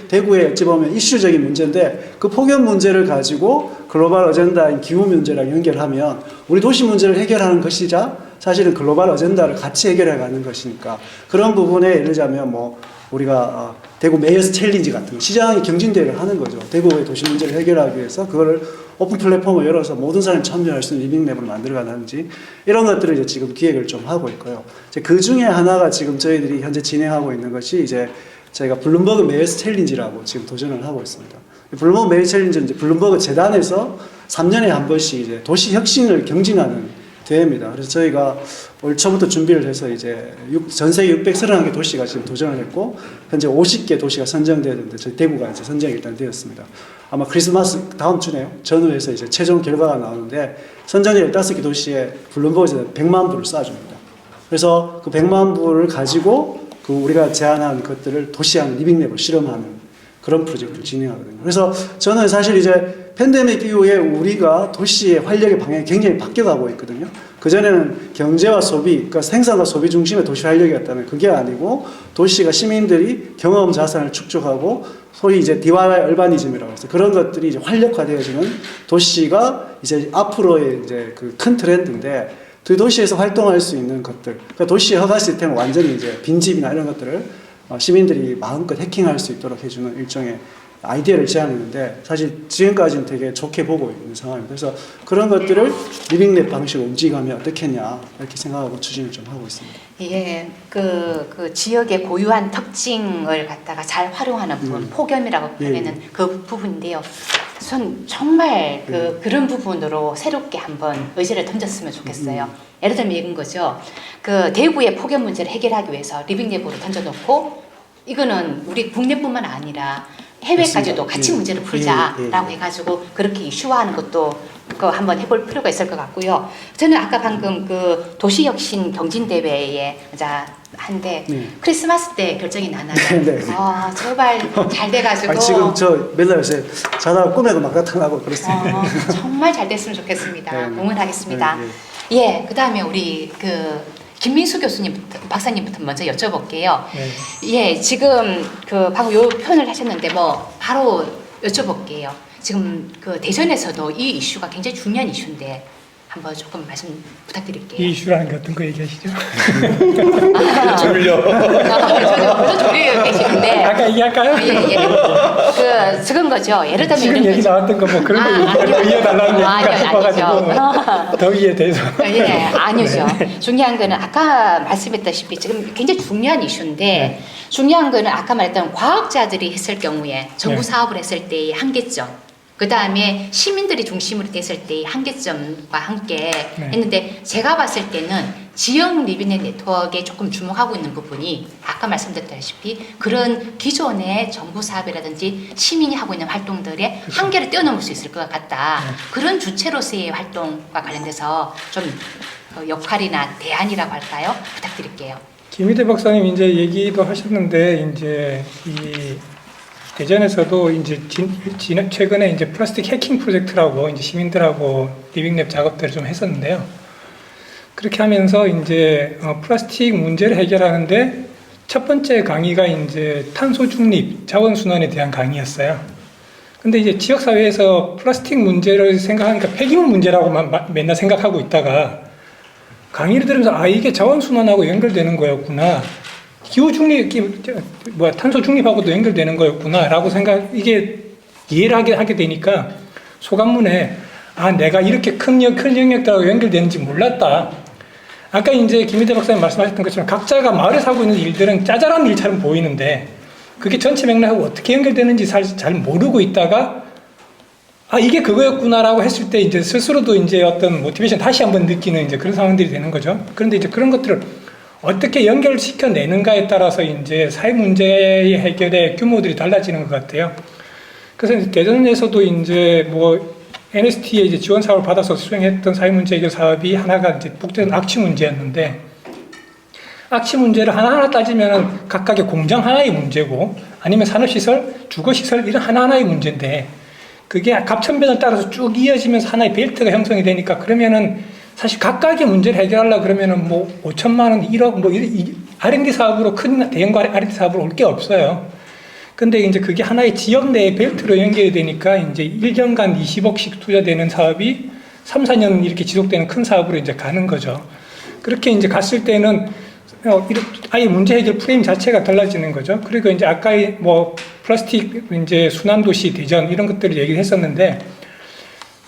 대구의 어찌 보면 이슈적인 문제인데 그 폭염 문제를 가지고 글로벌 어젠다인 기후 문제랑 연결하면 우리 도시 문제를 해결하는 것이자 사실은 글로벌 어젠다를 같이 해결해 가는 것이니까 그런 부분에 예를 들자면 뭐 우리가 대구 메이어스 챌린지 같은 거 시장이 경진대회를 하는 거죠. 대구의 도시 문제를 해결하기 위해서 그거를 오픈 플랫폼을 열어서 모든 사람이 참여할 수 있는 리빙랩을 만들어가는지 이런 것들을 이제 지금 기획을 좀 하고 있고요. 이제 그 중에 하나가 지금 저희들이 현재 진행하고 있는 것이 이제 저희가 블룸버그 메이어스 챌린지라고 지금 도전을 하고 있습니다. 블룸버그 메이어스 챌린지는 이제 블룸버그 재단에서 3년에 한 번씩 이제 도시 혁신을 경진하는 대회입니다. 그래서 저희가 올 초부터 준비를 해서 이제 전 세계 631개 도시가 지금 도전을 했고 현재 50개 도시가 선정되는데 저희 대구가 이제 선정이 일단 되었습니다. 아마 크리스마스 다음 주네요. 전후에서 이제 최종 결과가 나오는데 선정된 15개 도시에 블룸버그에서 100만 불을 쏴줍니다. 그래서 그 100만 불을 가지고 그 우리가 제안한 것들을 도시안 리빙랩을 실험하는 그런 프로젝트를 진행하거든요. 그래서 저는 사실 이제 팬데믹 이후에 우리가 도시의 활력의 방향이 굉장히 바뀌어가고 있거든요. 그전에는 경제와 소비, 그러니까 생산과 소비 중심의 도시 활력이었다면 그게 아니고 도시가 시민들이 경험 자산을 축적하고 소위 이제 DIY 얼바니즘이라고 해서 그런 것들이 이제 활력화되어지는 도시가 이제 앞으로의 이제 그 큰 트렌드인데 그 도시에서 활동할 수 있는 것들, 그러니까 도시의 허가 시스템을 완전히 이제 빈집이나 이런 것들을 시민들이 마음껏 해킹할 수 있도록 해주는 일종의 아이디어를 제안했는데 사실 지금까지는 되게 좋게 보고 있는 상황입니다. 그래서 그런 것들을 리빙랩 방식으로 움직이면 어떻겠냐 이렇게 생각하고 추진을 좀 하고 있습니다. 예, 그 지역의 고유한 특징을 갖다가 잘 활용하는 부분, 폭염이라고 표현하는 그 부분인데요. 전 정말 그런 부분으로 새롭게 한번 의제를 던졌으면 좋겠어요. 예를 들면 이런 거죠. 그 대구의 폭염 문제를 해결하기 위해서 리빙랩으로 던져놓고 이거는 우리 국내뿐만 아니라 해외까지도 같이 문제를 풀자라고 해가지고 그렇게 이슈화하는 것도 그 한번 해볼 필요가 있을 것 같고요. 저는 아까 방금 그 도시혁신 경진대회에 한데 크리스마스 때 결정이 나나요? 네. 아 제발 잘 돼가지고. 지금 저 맨날 요새 자다가 꿈에도 막 나타나고 그렇습니다. 정말 잘 됐으면 좋겠습니다. 네. 응원하겠습니다. 예, 그 다음에 우리 김민수 교수님부터, 박사님부터 먼저 여쭤볼게요. 예, 지금 방금 요 표현을 하셨는데 바로 여쭤볼게요. 지금 대전에서도 이 이슈가 굉장히 중요한 이슈인데 한번 조금 말씀 부탁드릴게요. 이 이슈라는 게 어떤 거 얘기하시죠? 졸려. 벌써 졸려 계시는데. 아까 얘기할까요? 예. 지금 거죠. 예를 들면 지금 얘기 나왔던 거 그런 거 이해달라는 얘기가 싶어가지고 더 이해돼서. 예, 아니죠. 중요한 거는 아까 말씀했다시피 지금 굉장히 중요한 이슈인데 중요한 거는 아까 말했던 과학자들이 했을 경우에 정부 사업을 했을 때의 한계점. 그 다음에 시민들이 중심으로 됐을 때의 한계점과 함께 했는데 제가 봤을 때는 지역 리빙랩 네트워크에 조금 주목하고 있는 부분이 아까 말씀드렸다시피 그런 기존의 정부 사업이라든지 시민이 하고 있는 활동들의 한계를 뛰어넘을 수 있을 것 같다. 그런 주체로서의 활동과 관련돼서 좀 역할이나 대안이라고 할까요? 부탁드릴게요. 김희대 박사님 이제 얘기도 하셨는데 이제 이 대전에서도 이제 최근에 이제 플라스틱 해킹 프로젝트라고 이제 시민들하고 리빙랩 작업들을 좀 했었는데요. 그렇게 하면서 이제 플라스틱 문제를 해결하는데 첫 번째 강의가 이제 탄소 중립, 자원 순환에 대한 강의였어요. 근데 이제 지역 사회에서 플라스틱 문제를 생각하니까 폐기물 문제라고만 맨날 생각하고 있다가 강의를 들으면서 이게 자원 순환하고 연결되는 거였구나. 기후 중립, 탄소 중립하고도 연결되는 거였구나라고 이게 이해를 하게 되니까 소감문에 내가 이렇게 큰 영역들하고 연결되는지 몰랐다. 아까 이제 김희대 박사님 말씀하셨던 것처럼 각자가 마을에서 하고 있는 일들은 짜잘한 일처럼 보이는데 그게 전체 맥락하고 어떻게 연결되는지 사실 잘 모르고 있다가 이게 그거였구나라고 했을 때 이제 스스로도 이제 어떤 모티베이션 다시 한번 느끼는 이제 그런 상황들이 되는 거죠. 그런데 이제 그런 것들을 어떻게 연결시켜 내는가에 따라서 이제 사회 문제의 해결의 규모들이 달라지는 것 같아요. 그래서 이제 대전에서도 이제 뭐 NST에 이제 지원 사업을 받아서 수행했던 사회 문제 해결 사업이 하나가 이제 북대전 악취 문제였는데, 악취 문제를 하나하나 따지면 각각의 공장 하나의 문제고, 아니면 산업시설, 주거시설 이런 하나하나의 문제인데, 그게 갑천변을 따라서 쭉 이어지면서 하나의 벨트가 형성이 되니까, 그러면은 사실 각각의 문제를 해결하려고 그러면은 뭐 5천만 원, 1억 뭐 R&D 사업으로 큰 대형 R&D 사업으로 올 게 없어요. 근데 이제 그게 하나의 지역 내의 벨트로 연결이 되니까 이제 1년간 20억씩 투자되는 사업이 3, 4년 이렇게 지속되는 큰 사업으로 이제 가는 거죠. 그렇게 이제 갔을 때는 아예 문제 해결 프레임 자체가 달라지는 거죠. 그리고 이제 아까 뭐 플라스틱 이제 순환도시 대전 이런 것들을 얘기를 했었는데,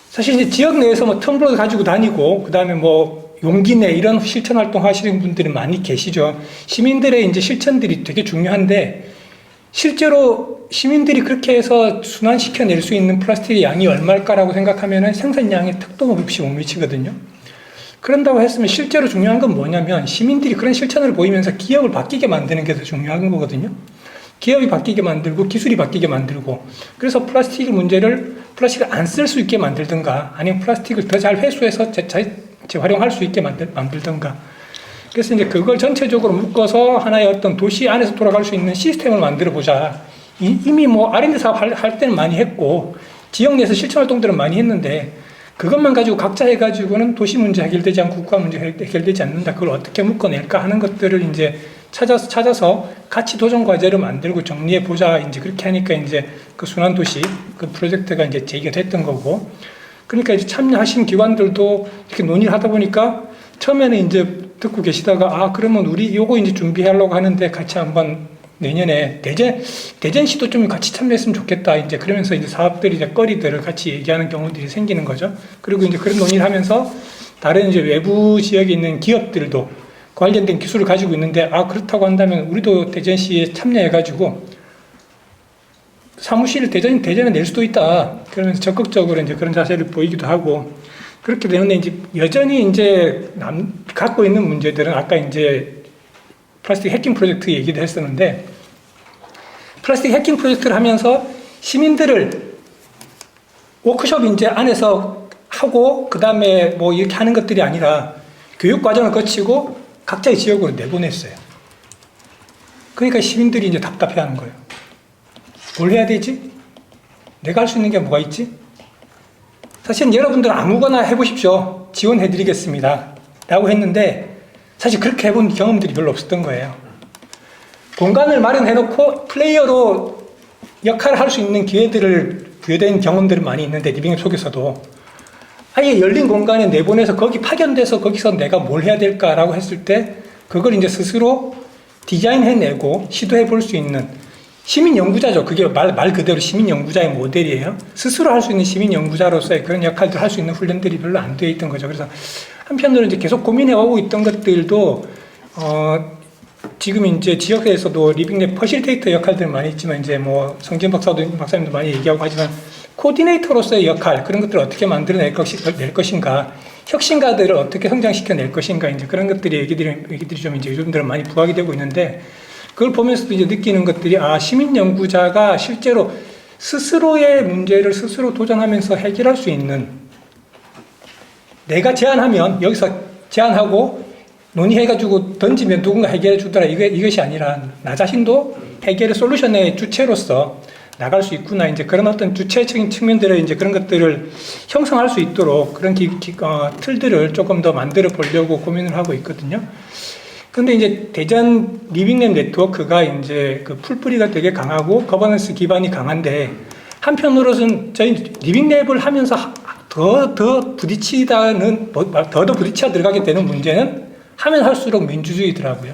사실 이제 지역 내에서 뭐 텀블러 가지고 다니고, 그 다음에 뭐 용기 내 이런 실천 활동 하시는 분들이 많이 계시죠. 시민들의 이제 실천들이 되게 중요한데, 실제로 시민들이 그렇게 해서 순환시켜낼 수 있는 플라스틱의 양이 얼마일까라고 생각하면은 생산량에 턱도 없이 못 미치거든요. 그런다고 했으면 실제로 중요한 건 뭐냐면, 시민들이 그런 실천을 보이면서 기업을 바뀌게 만드는 게 더 중요한 거거든요. 기업이 바뀌게 만들고 기술이 바뀌게 만들고, 그래서 플라스틱을 안 쓸 수 있게 만들든가, 아니면 플라스틱을 더 잘 회수해서 재활용할 수 있게 만들든가. 그래서 이제 그걸 전체적으로 묶어서 하나의 어떤 도시 안에서 돌아갈 수 있는 시스템을 만들어 보자. 이미 뭐 R&D 사업 할 때는 많이 했고, 지역 내에서 실천 활동들은 많이 했는데, 그것만 가지고 각자 해가지고는 도시 문제 해결되지 않고 국가 문제 해결되지 않는다. 그걸 어떻게 묶어낼까 하는 것들을 이제 찾아서 같이 도전 과제를 만들고 정리해 보자. 이제 그렇게 하니까 이제 그 순환도시 그 프로젝트가 이제 제기가 됐던 거고, 그러니까 이제 참여하신 기관들도 이렇게 논의를 하다 보니까 처음에는 이제 듣고 계시다가, 그러면 우리 요거 이제 준비하려고 하는데 같이 한번 내년에 대전시도 좀 같이 참여했으면 좋겠다. 이제 그러면서 이제 사업들이 이제 거리들을 같이 얘기하는 경우들이 생기는 거죠. 그리고 이제 그런 논의를 하면서 다른 이제 외부 지역에 있는 기업들도 관련된 기술을 가지고 있는데, 그렇다고 한다면 우리도 대전시에 참여해가지고 사무실을 대전에 낼 수도 있다. 그러면서 적극적으로 이제 그런 자세를 보이기도 하고, 그렇게 되는데 이제 여전히 이제 갖고 있는 문제들은 아까 이제 플라스틱 해킹 프로젝트 얘기도 했었는데, 플라스틱 해킹 프로젝트를 하면서 시민들을 워크숍 이제 안에서 하고, 그 다음에 뭐 이렇게 하는 것들이 아니라 교육 과정을 거치고 각자의 지역으로 내보냈어요. 그러니까 시민들이 이제 답답해 하는 거예요. 뭘 해야 되지? 내가 할 수 있는 게 뭐가 있지? 사실은 여러분들은 아무거나 해보십시오. 지원해드리겠습니다. 라고 했는데, 사실 그렇게 해본 경험들이 별로 없었던 거예요. 공간을 마련해놓고 플레이어로 역할을 할 수 있는 기회들을 부여된 경험들은 많이 있는데, 리빙앱 속에서도 아예 열린 공간에 내보내서 거기 파견돼서 거기서 내가 뭘 해야 될까라고 했을 때, 그걸 이제 스스로 디자인해내고 시도해 볼 수 있는 시민 연구자죠. 그게 말 그대로 시민 연구자의 모델이에요. 스스로 할 수 있는 시민 연구자로서의 그런 역할들 할 수 있는 훈련들이 별로 안 되어 있던 거죠. 그래서 한편으로는 이제 계속 고민해 오고 있던 것들도 지금 이제 지역에서도 리빙랩 퍼실테이터 역할들 많이 있지만, 이제 뭐 성진 박사님도 많이 얘기하고 하지만, 코디네이터로서의 역할, 그런 것들을 어떻게 만들어낼 것인가, 혁신가들을 어떻게 성장시켜낼 것인가, 이제 그런 것들이 얘기들이 좀 이제 요즘들은 많이 부각이 되고 있는데, 그걸 보면서도 이제 느끼는 것들이, 시민 연구자가 실제로 스스로의 문제를 스스로 도전하면서 해결할 수 있는, 내가 제안하면 여기서 제안하고 논의해가지고 던지면 누군가 해결해 주더라, 이것이 아니라 나 자신도 해결의 솔루션의 주체로서 나갈 수 있구나. 이제 그런 어떤 주체적인 측면들을 이제 그런 것들을 형성할 수 있도록 그런 틀들을 조금 더 만들어 보려고 고민을 하고 있거든요. 근데 이제 대전 리빙랩 네트워크가 이제 그 풀뿌리가 되게 강하고 거버넌스 기반이 강한데, 한편으로는 저희 리빙랩을 하면서 더 부딪히다 들어가게 되는 문제는 하면 할수록 민주주의더라고요.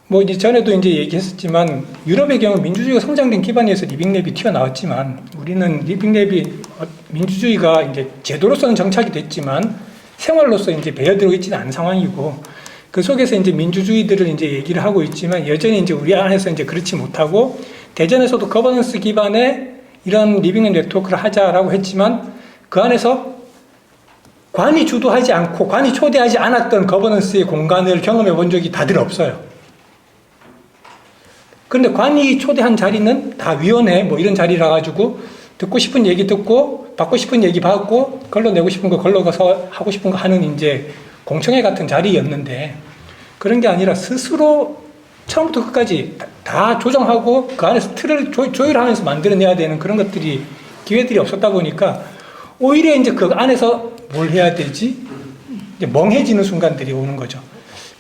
뭐 이제 전에도 이제 얘기했었지만, 유럽의 경우 민주주의가 성장된 기반에서 리빙랩이 튀어나왔지만, 우리는 리빙랩이 민주주의가 이제 제도로서는 정착이 됐지만 생활로서 이제 배어들고 있지는 않은 상황이고, 그 속에서 이제 민주주의들을 이제 얘기를 하고 있지만, 여전히 이제 우리 안에서 이제 그렇지 못하고, 대전에서도 거버넌스 기반의 이런 리빙랩 네트워크를 하자라고 했지만, 그 안에서 관이 주도하지 않고 관이 초대하지 않았던 거버넌스의 공간을 경험해 본 적이 다들 없어요. 그런데 관이 초대한 자리는 다 위원회 뭐 이런 자리라 가지고 듣고 싶은 얘기 듣고 받고 싶은 얘기 받고 걸러내고 싶은 거 걸러가서 하고 싶은 거 하는 이제 공청회 같은 자리였는데 그런 게 아니라 스스로 처음부터 끝까지 다 조정하고 그 안에서 틀을 조율하면서 만들어내야 되는 그런 것들이 기회들이 없었다 보니까 오히려 이제 그 안에서 뭘 해야 되지? 이제 멍해지는 순간들이 오는 거죠.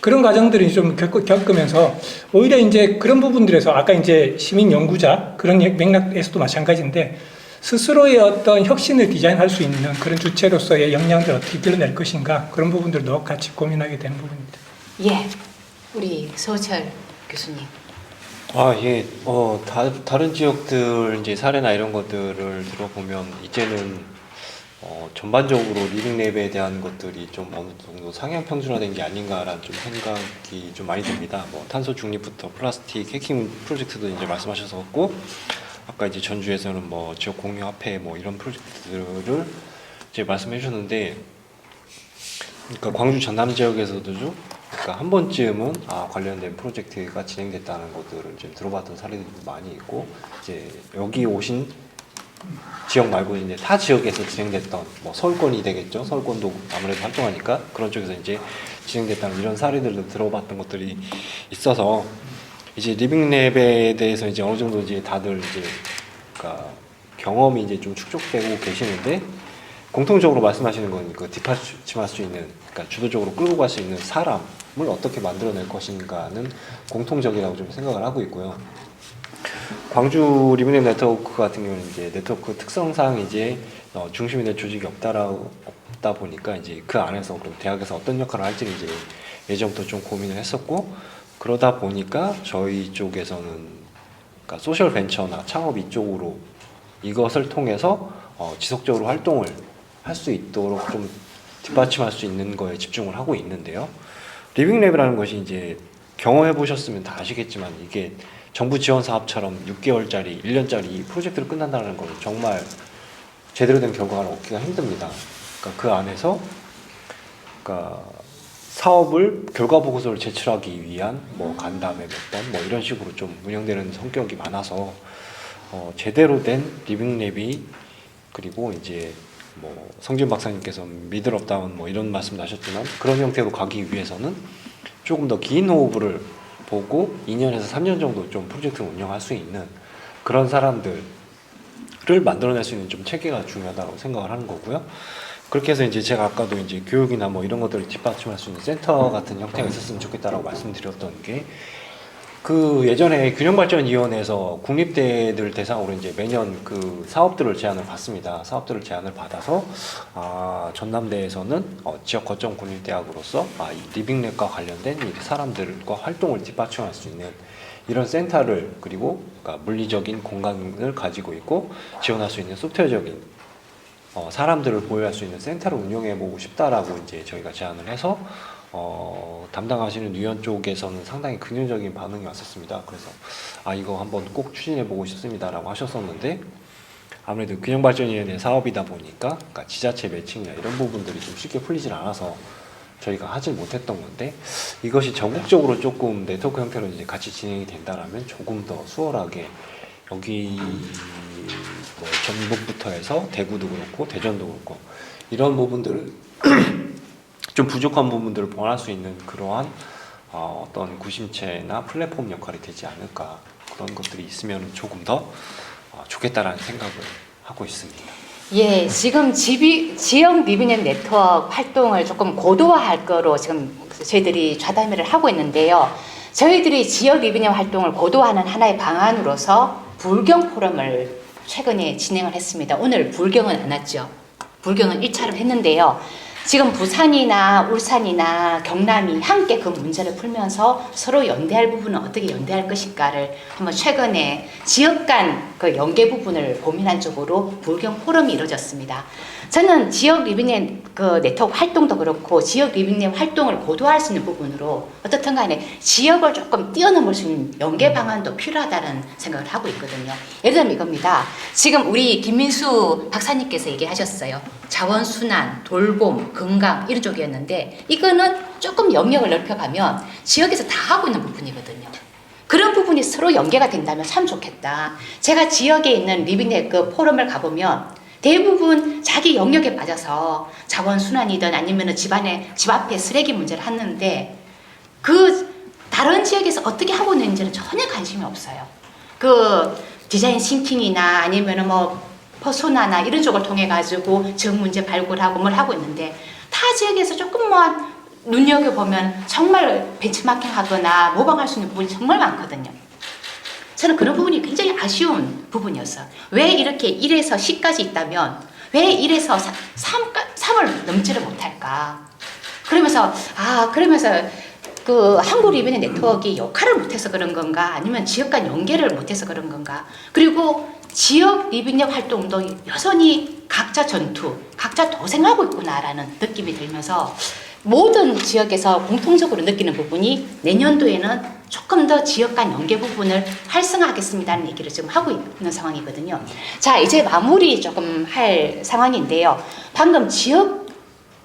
그런 과정들이 좀 겪으면서 오히려 이제 그런 부분들에서 아까 이제 시민 연구자 그런 맥락에서도 마찬가지인데 스스로의 어떤 혁신을 디자인할 수 있는 그런 주체로서의 역량들을 어떻게 길러낼 것인가 그런 부분들도 같이 고민하게 되는 부분입니다. 예, 우리 서철 교수님. 예. 다른 지역들 이제 사례나 이런 것들을 들어보면 이제는 전반적으로 리빙랩에 대한 것들이 좀 어느 정도 상향 평준화된 게 아닌가라는 좀 생각이 좀 많이 듭니다. 뭐 탄소 중립부터 플라스틱 해킹 프로젝트도 이제 말씀하셨었고, 아까 이제 전주에서는 뭐 지역 공유 화폐 뭐 이런 프로젝트들을 이제 말씀해 주셨는데, 그러니까 광주 전남 지역에서도 그러니까 한 번쯤은 관련된 프로젝트가 진행됐다는 것들을 좀 들어봤던 사례들이 많이 있고, 이제 여기 오신 지역 말고 이제 타 지역에서 진행됐던 뭐 서울권이 되겠죠. 서울권도 아무래도 활동하니까 그런 쪽에서 이제 진행됐다는 이런 사례들도 들어봤던 것들이 있어서 이제 리빙랩에 대해서 이제 어느 정도 이제 다들 이제 그러니까 경험이 이제 좀 축적되고 계시는데 공통적으로 말씀하시는 건 그 뒷받침할 수 있는 그러니까 주도적으로 끌고 갈 수 있는 사람을 어떻게 만들어낼 것인가는 공통적이라고 좀 생각을 하고 있고요. 광주 리빙랩 네트워크 같은 경우는 이제 네트워크 특성상 이제 중심이 될 조직이 없다 보니까 이제 그 안에서 그럼 대학에서 어떤 역할을 할지는 이제 예전부터 좀 고민을 했었고 그러다 보니까 저희 쪽에서는 그러니까 소셜 벤처나 창업 이쪽으로 이것을 통해서 지속적으로 활동을 할 수 있도록 좀 뒷받침할 수 있는 거에 집중을 하고 있는데요. 리빙랩이라는 것이 이제 경험해 보셨으면 다 아시겠지만 이게 정부 지원 사업처럼 6개월짜리, 1년짜리 이 프로젝트를 끝난다는 건 정말 제대로 된 결과를 얻기가 힘듭니다. 그러니까 그 안에서 그러니까 사업을 결과 보고서를 제출하기 위한 뭐 간담회 몇 번 뭐 이런 식으로 좀 운영되는 성격이 많아서 제대로 된 리빙랩이 그리고 이제 뭐 성진 박사님께서 미들 업 다운 뭐 이런 말씀도 하셨지만 그런 형태로 가기 위해서는 조금 더 긴 호흡을 보고 2년에서 3년 정도 좀 프로젝트를 운영할 수 있는 그런 사람들을 만들어낼 수 있는 좀 체계가 중요하다고 생각을 하는 거고요. 그렇게 해서 이제 제가 아까도 이제 교육이나 뭐 이런 것들을 뒷받침할 수 있는 센터 같은 형태가 있었으면 좋겠다라고 말씀드렸던 게 그 예전에 균형발전위원회에서 국립대들 대상으로 이제 매년 그 사업들을 제안을 받습니다. 사업들을 제안을 받아서 전남대에서는 지역 거점 국립대학으로서 이 리빙랩과 관련된 이 사람들과 활동을 뒷받침할 수 있는 이런 센터를 그리고 그러니까 물리적인 공간을 가지고 있고 지원할 수 있는 소프트웨어적인 사람들을 보유할 수 있는 센터를 운영해 보고 싶다라고 이제 저희가 제안을 해서 담당하시는 위원 쪽에서는 상당히 긍정적인 반응이 왔었습니다. 그래서 이거 한번 꼭 추진해 보고 싶습니다라고 하셨었는데 아무래도 균형발전위원회 사업이다 보니까 그러니까 지자체 매칭이나 이런 부분들이 좀 쉽게 풀리질 않아서 저희가 하질 못했던 건데 이것이 전국적으로 조금 네트워크 형태로 이제 같이 진행이 된다라면 조금 더 수월하게 여기 뭐 전북부터 해서 대구도 그렇고 대전도 그렇고 이런 부분들을 좀 부족한 부분들을 보완할 수 있는 그러한 어떤 구심체나 플랫폼 역할이 되지 않을까 그런 것들이 있으면 조금 더 좋겠다라는 생각을 하고 있습니다. 예, 지금 지역 리빙랩 네트워크 활동을 조금 고도화할 거로 지금 저희들이 좌담회를 하고 있는데요. 저희들이 지역 리빙랩 활동을 고도화하는 하나의 방안으로서 불경 포럼을 최근에 진행을 했습니다. 오늘 불경은 안 왔죠. 불경은 1차로 했는데요. 지금 부산이나 울산이나 경남이 함께 그 문제를 풀면서 서로 연대할 부분은 어떻게 연대할 것인가를 한번 최근에 지역 간 그 연계 부분을 고민한 쪽으로 불경 포럼이 이루어졌습니다. 저는 지역 리빙랩 그 네트워크 활동도 그렇고 지역 리빙랩 활동을 고도화할 수 있는 부분으로 어떻든 간에 지역을 조금 뛰어넘을 수 있는 연계 방안도 필요하다는 생각을 하고 있거든요. 예를 들면 이겁니다. 지금 우리 김민수 박사님께서 얘기하셨어요. 자원순환, 돌봄, 건강 이런 쪽이었는데 이거는 조금 영역을 넓혀가면 지역에서 다 하고 있는 부분이거든요. 그런 부분이 서로 연계가 된다면 참 좋겠다. 제가 지역에 있는 리빙네트워크 포럼을 가보면 대부분 자기 영역에 빠져서 자원순환이든 아니면 집 앞에 쓰레기 문제를 하는데 그 다른 지역에서 어떻게 하고 있는지는 전혀 관심이 없어요. 그 디자인 싱킹이나 아니면 뭐 퍼소나나 이런 쪽을 통해 가지고 적 문제 발굴하고 뭘 하고 있는데 타 지역에서 조금만 눈여겨보면 정말 벤치마킹 하거나 모방할 수 있는 부분이 정말 많거든요. 저는 그런 부분이 굉장히 아쉬운 부분이었어요. 왜 이렇게 1에서 10까지 있다면 왜 1에서 3을 넘지를 못할까? 그러면서 그 한국 리빙 네트워크가 역할을 못해서 그런 건가? 아니면 지역 간 연계를 못해서 그런 건가? 그리고 지역 리빙넷 활동도 여전히 각자 전투, 각자 도생하고 있구나라는 느낌이 들면서 모든 지역에서 공통적으로 느끼는 부분이 내년도에는 조금 더 지역 간 연계 부분을 활성화하겠습니다는 얘기를 지금 하고 있는 상황이거든요. 자, 이제 마무리 조금 할 상황인데요. 방금 지역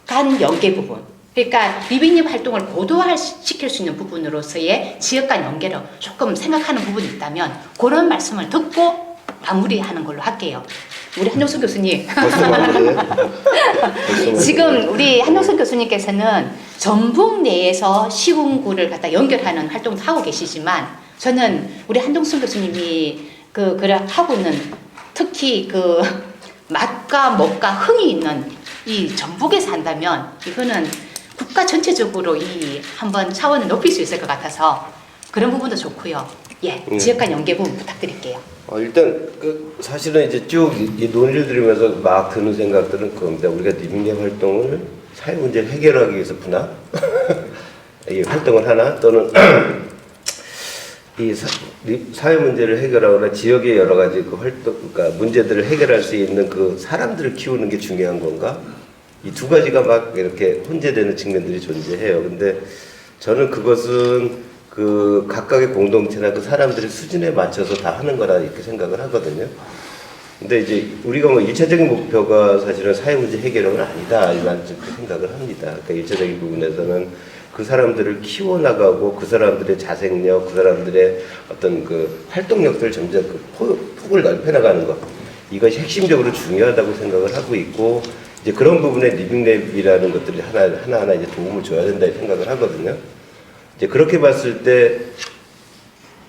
간 연계 부분, 그러니까 리빙넷 활동을 고도화시킬 수 있는 부분으로서의 지역 간 연계를 조금 생각하는 부분이 있다면 그런 말씀을 듣고 마무리하는 걸로 할게요. 우리 한동숙 교수님. 벌써 마무리해요? 지금 우리 한동숙 교수님께서는 전북 내에서 시군구를 갖다 연결하는 활동도 하고 계시지만 저는 우리 한동숙 교수님이 그를 하고 있는 특히 그 맛과 먹과 흥이 있는 이 전북에서 한다면 이거는 국가 전체적으로 이 한번 차원을 높일 수 있을 것 같아서 그런 부분도 좋고요. 예, 지역 간 연계 부분 부탁드릴게요. 일단 사실은 이제 쭉 이 논의를 들으면서 막 드는 생각들은 그겁니다. 우리가 리빙넷 활동을 사회 문제를 해결하기 위해서 푸나 이 활동을 하나 또는 이 사회 문제를 해결하거나 지역의 여러 가지 그 활동, 그러니까 문제들을 해결할 수 있는 그 사람들을 키우는 게 중요한 건가? 이 두 가지가 막 이렇게 혼재되는 측면들이 존재해요. 근데 저는 그것은 그 각각의 공동체나 그 사람들의 수준에 맞춰서 다 하는 거라 이렇게 생각을 하거든요. 근데 이제 우리가 뭐 일차적인 목표가 사실은 사회 문제 해결은 아니다 이런 생각을 합니다. 그러니까 일차적인 부분에서는 그 사람들을 키워나가고 그 사람들의 자생력, 그 사람들의 어떤 그 활동력들을 점점 그 폭을 넓혀나가는 것, 이것이 핵심적으로 중요하다고 생각을 하고 있고, 이제 그런 부분에 리빙랩이라는 것들이 하나하나 이제 도움을 줘야 된다 생각을 하거든요. 이제 그렇게 봤을 때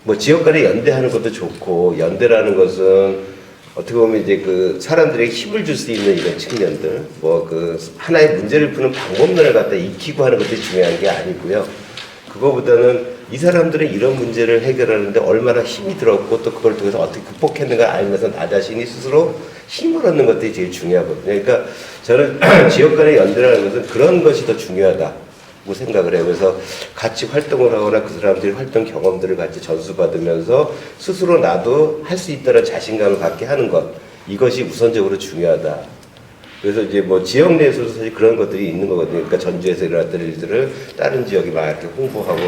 뭐 지역 간에 연대하는 것도 좋고, 연대라는 것은 어떻게 보면 이제 그 사람들에게 힘을 줄 수 있는 이런 측면들, 뭐 그 하나의 문제를 푸는 방법론을 갖다 익히고 하는 것들이 중요한 게 아니고요. 그거보다는 이 사람들은 이런 문제를 해결하는데 얼마나 힘이 들었고 또 그걸 통해서 어떻게 극복했는가 알면서 나 자신이 스스로 힘을 얻는 것들이 제일 중요하거든요. 그러니까 저는 지역 간의 연대라는 것은 그런 것이 더 중요하다고 생각을 해요. 그래서 같이 활동을 하거나 그 사람들의 활동 경험들을 같이 전수받으면서 스스로 나도 할 수 있다는 자신감을 갖게 하는 것, 이것이 우선적으로 중요하다. 그래서 이제 뭐 지역 내에서도 사실 그런 것들이 있는 거거든요. 그러니까 전주에서 일어났던 일들을 다른 지역에 막 이렇게 홍보하고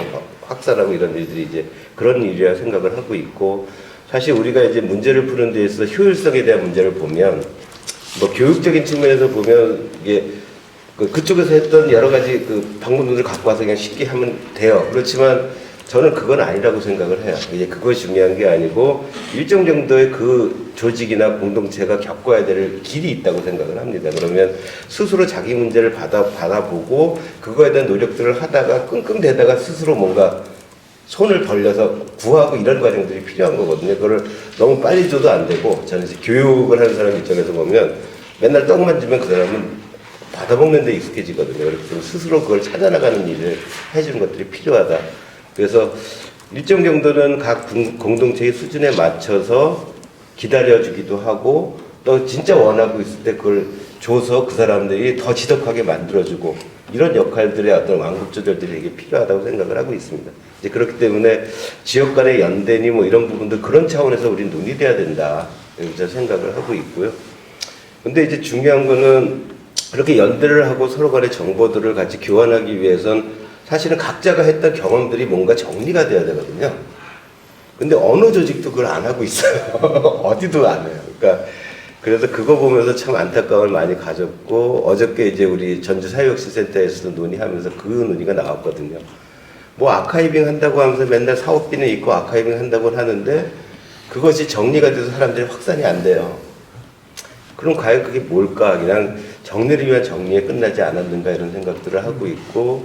확산하고 이런 일들이 이제 그런 일이라 생각을 하고 있고, 사실 우리가 이제 문제를 푸는 데에서 효율성에 대한 문제를 보면 뭐 교육적인 측면에서 보면 이게 그쪽에서 했던 여러 가지 그 방법들을 갖고 와서 그냥 쉽게 하면 돼요. 그렇지만 저는 그건 아니라고 생각을 해요. 이제 그것이 중요한 게 아니고 일정 정도의 그 조직이나 공동체가 겪어야 될 길이 있다고 생각을 합니다. 그러면 스스로 자기 문제를 받아보고 그거에 대한 노력들을 하다가 끙끙대다가 스스로 뭔가 손을 벌려서 구하고 이런 과정들이 필요한 거거든요. 그걸 너무 빨리 줘도 안 되고, 저는 이제 교육을 하는 사람 입장에서 보면 맨날 떡만 주면 그 사람은 받아먹는 데 익숙해지거든요. 그래서 스스로 그걸 찾아나가는 일을 해주는 것들이 필요하다. 그래서 일정 정도는 각 공동체의 수준에 맞춰서 기다려주기도 하고, 또 진짜 원하고 있을 때 그걸 줘서 그 사람들이 더 지독하게 만들어주고, 이런 역할들의 어떤 완급 조절들이 되게 필요하다고 생각을 하고 있습니다. 이제 그렇기 때문에 지역 간의 연대니 뭐 이런 부분들 그런 차원에서 우리는 논의돼야 된다, 이렇게 생각을 하고 있고요. 근데 이제 중요한 거는 그렇게 연대를 하고 서로 간의 정보들을 같이 교환하기 위해선 사실은 각자가 했던 경험들이 뭔가 정리가 돼야 되거든요. 근데 어느 조직도 그걸 안 하고 있어요. 어디도 안 해요. 그러니까 그래서 그거 보면서 참 안타까움을 많이 가졌고, 어저께 이제 우리 전주 사회복지센터에서도 논의하면서 그 논의가 나왔거든요. 뭐 아카이빙 한다고 하면서 맨날 사업비는 있고 아카이빙 한다고 하는데 그것이 정리가 돼서 사람들이 확산이 안 돼요. 그럼 과연 그게 뭘까? 그냥 정리를 위한 정리에 끝나지 않았는가 이런 생각들을 하고 있고,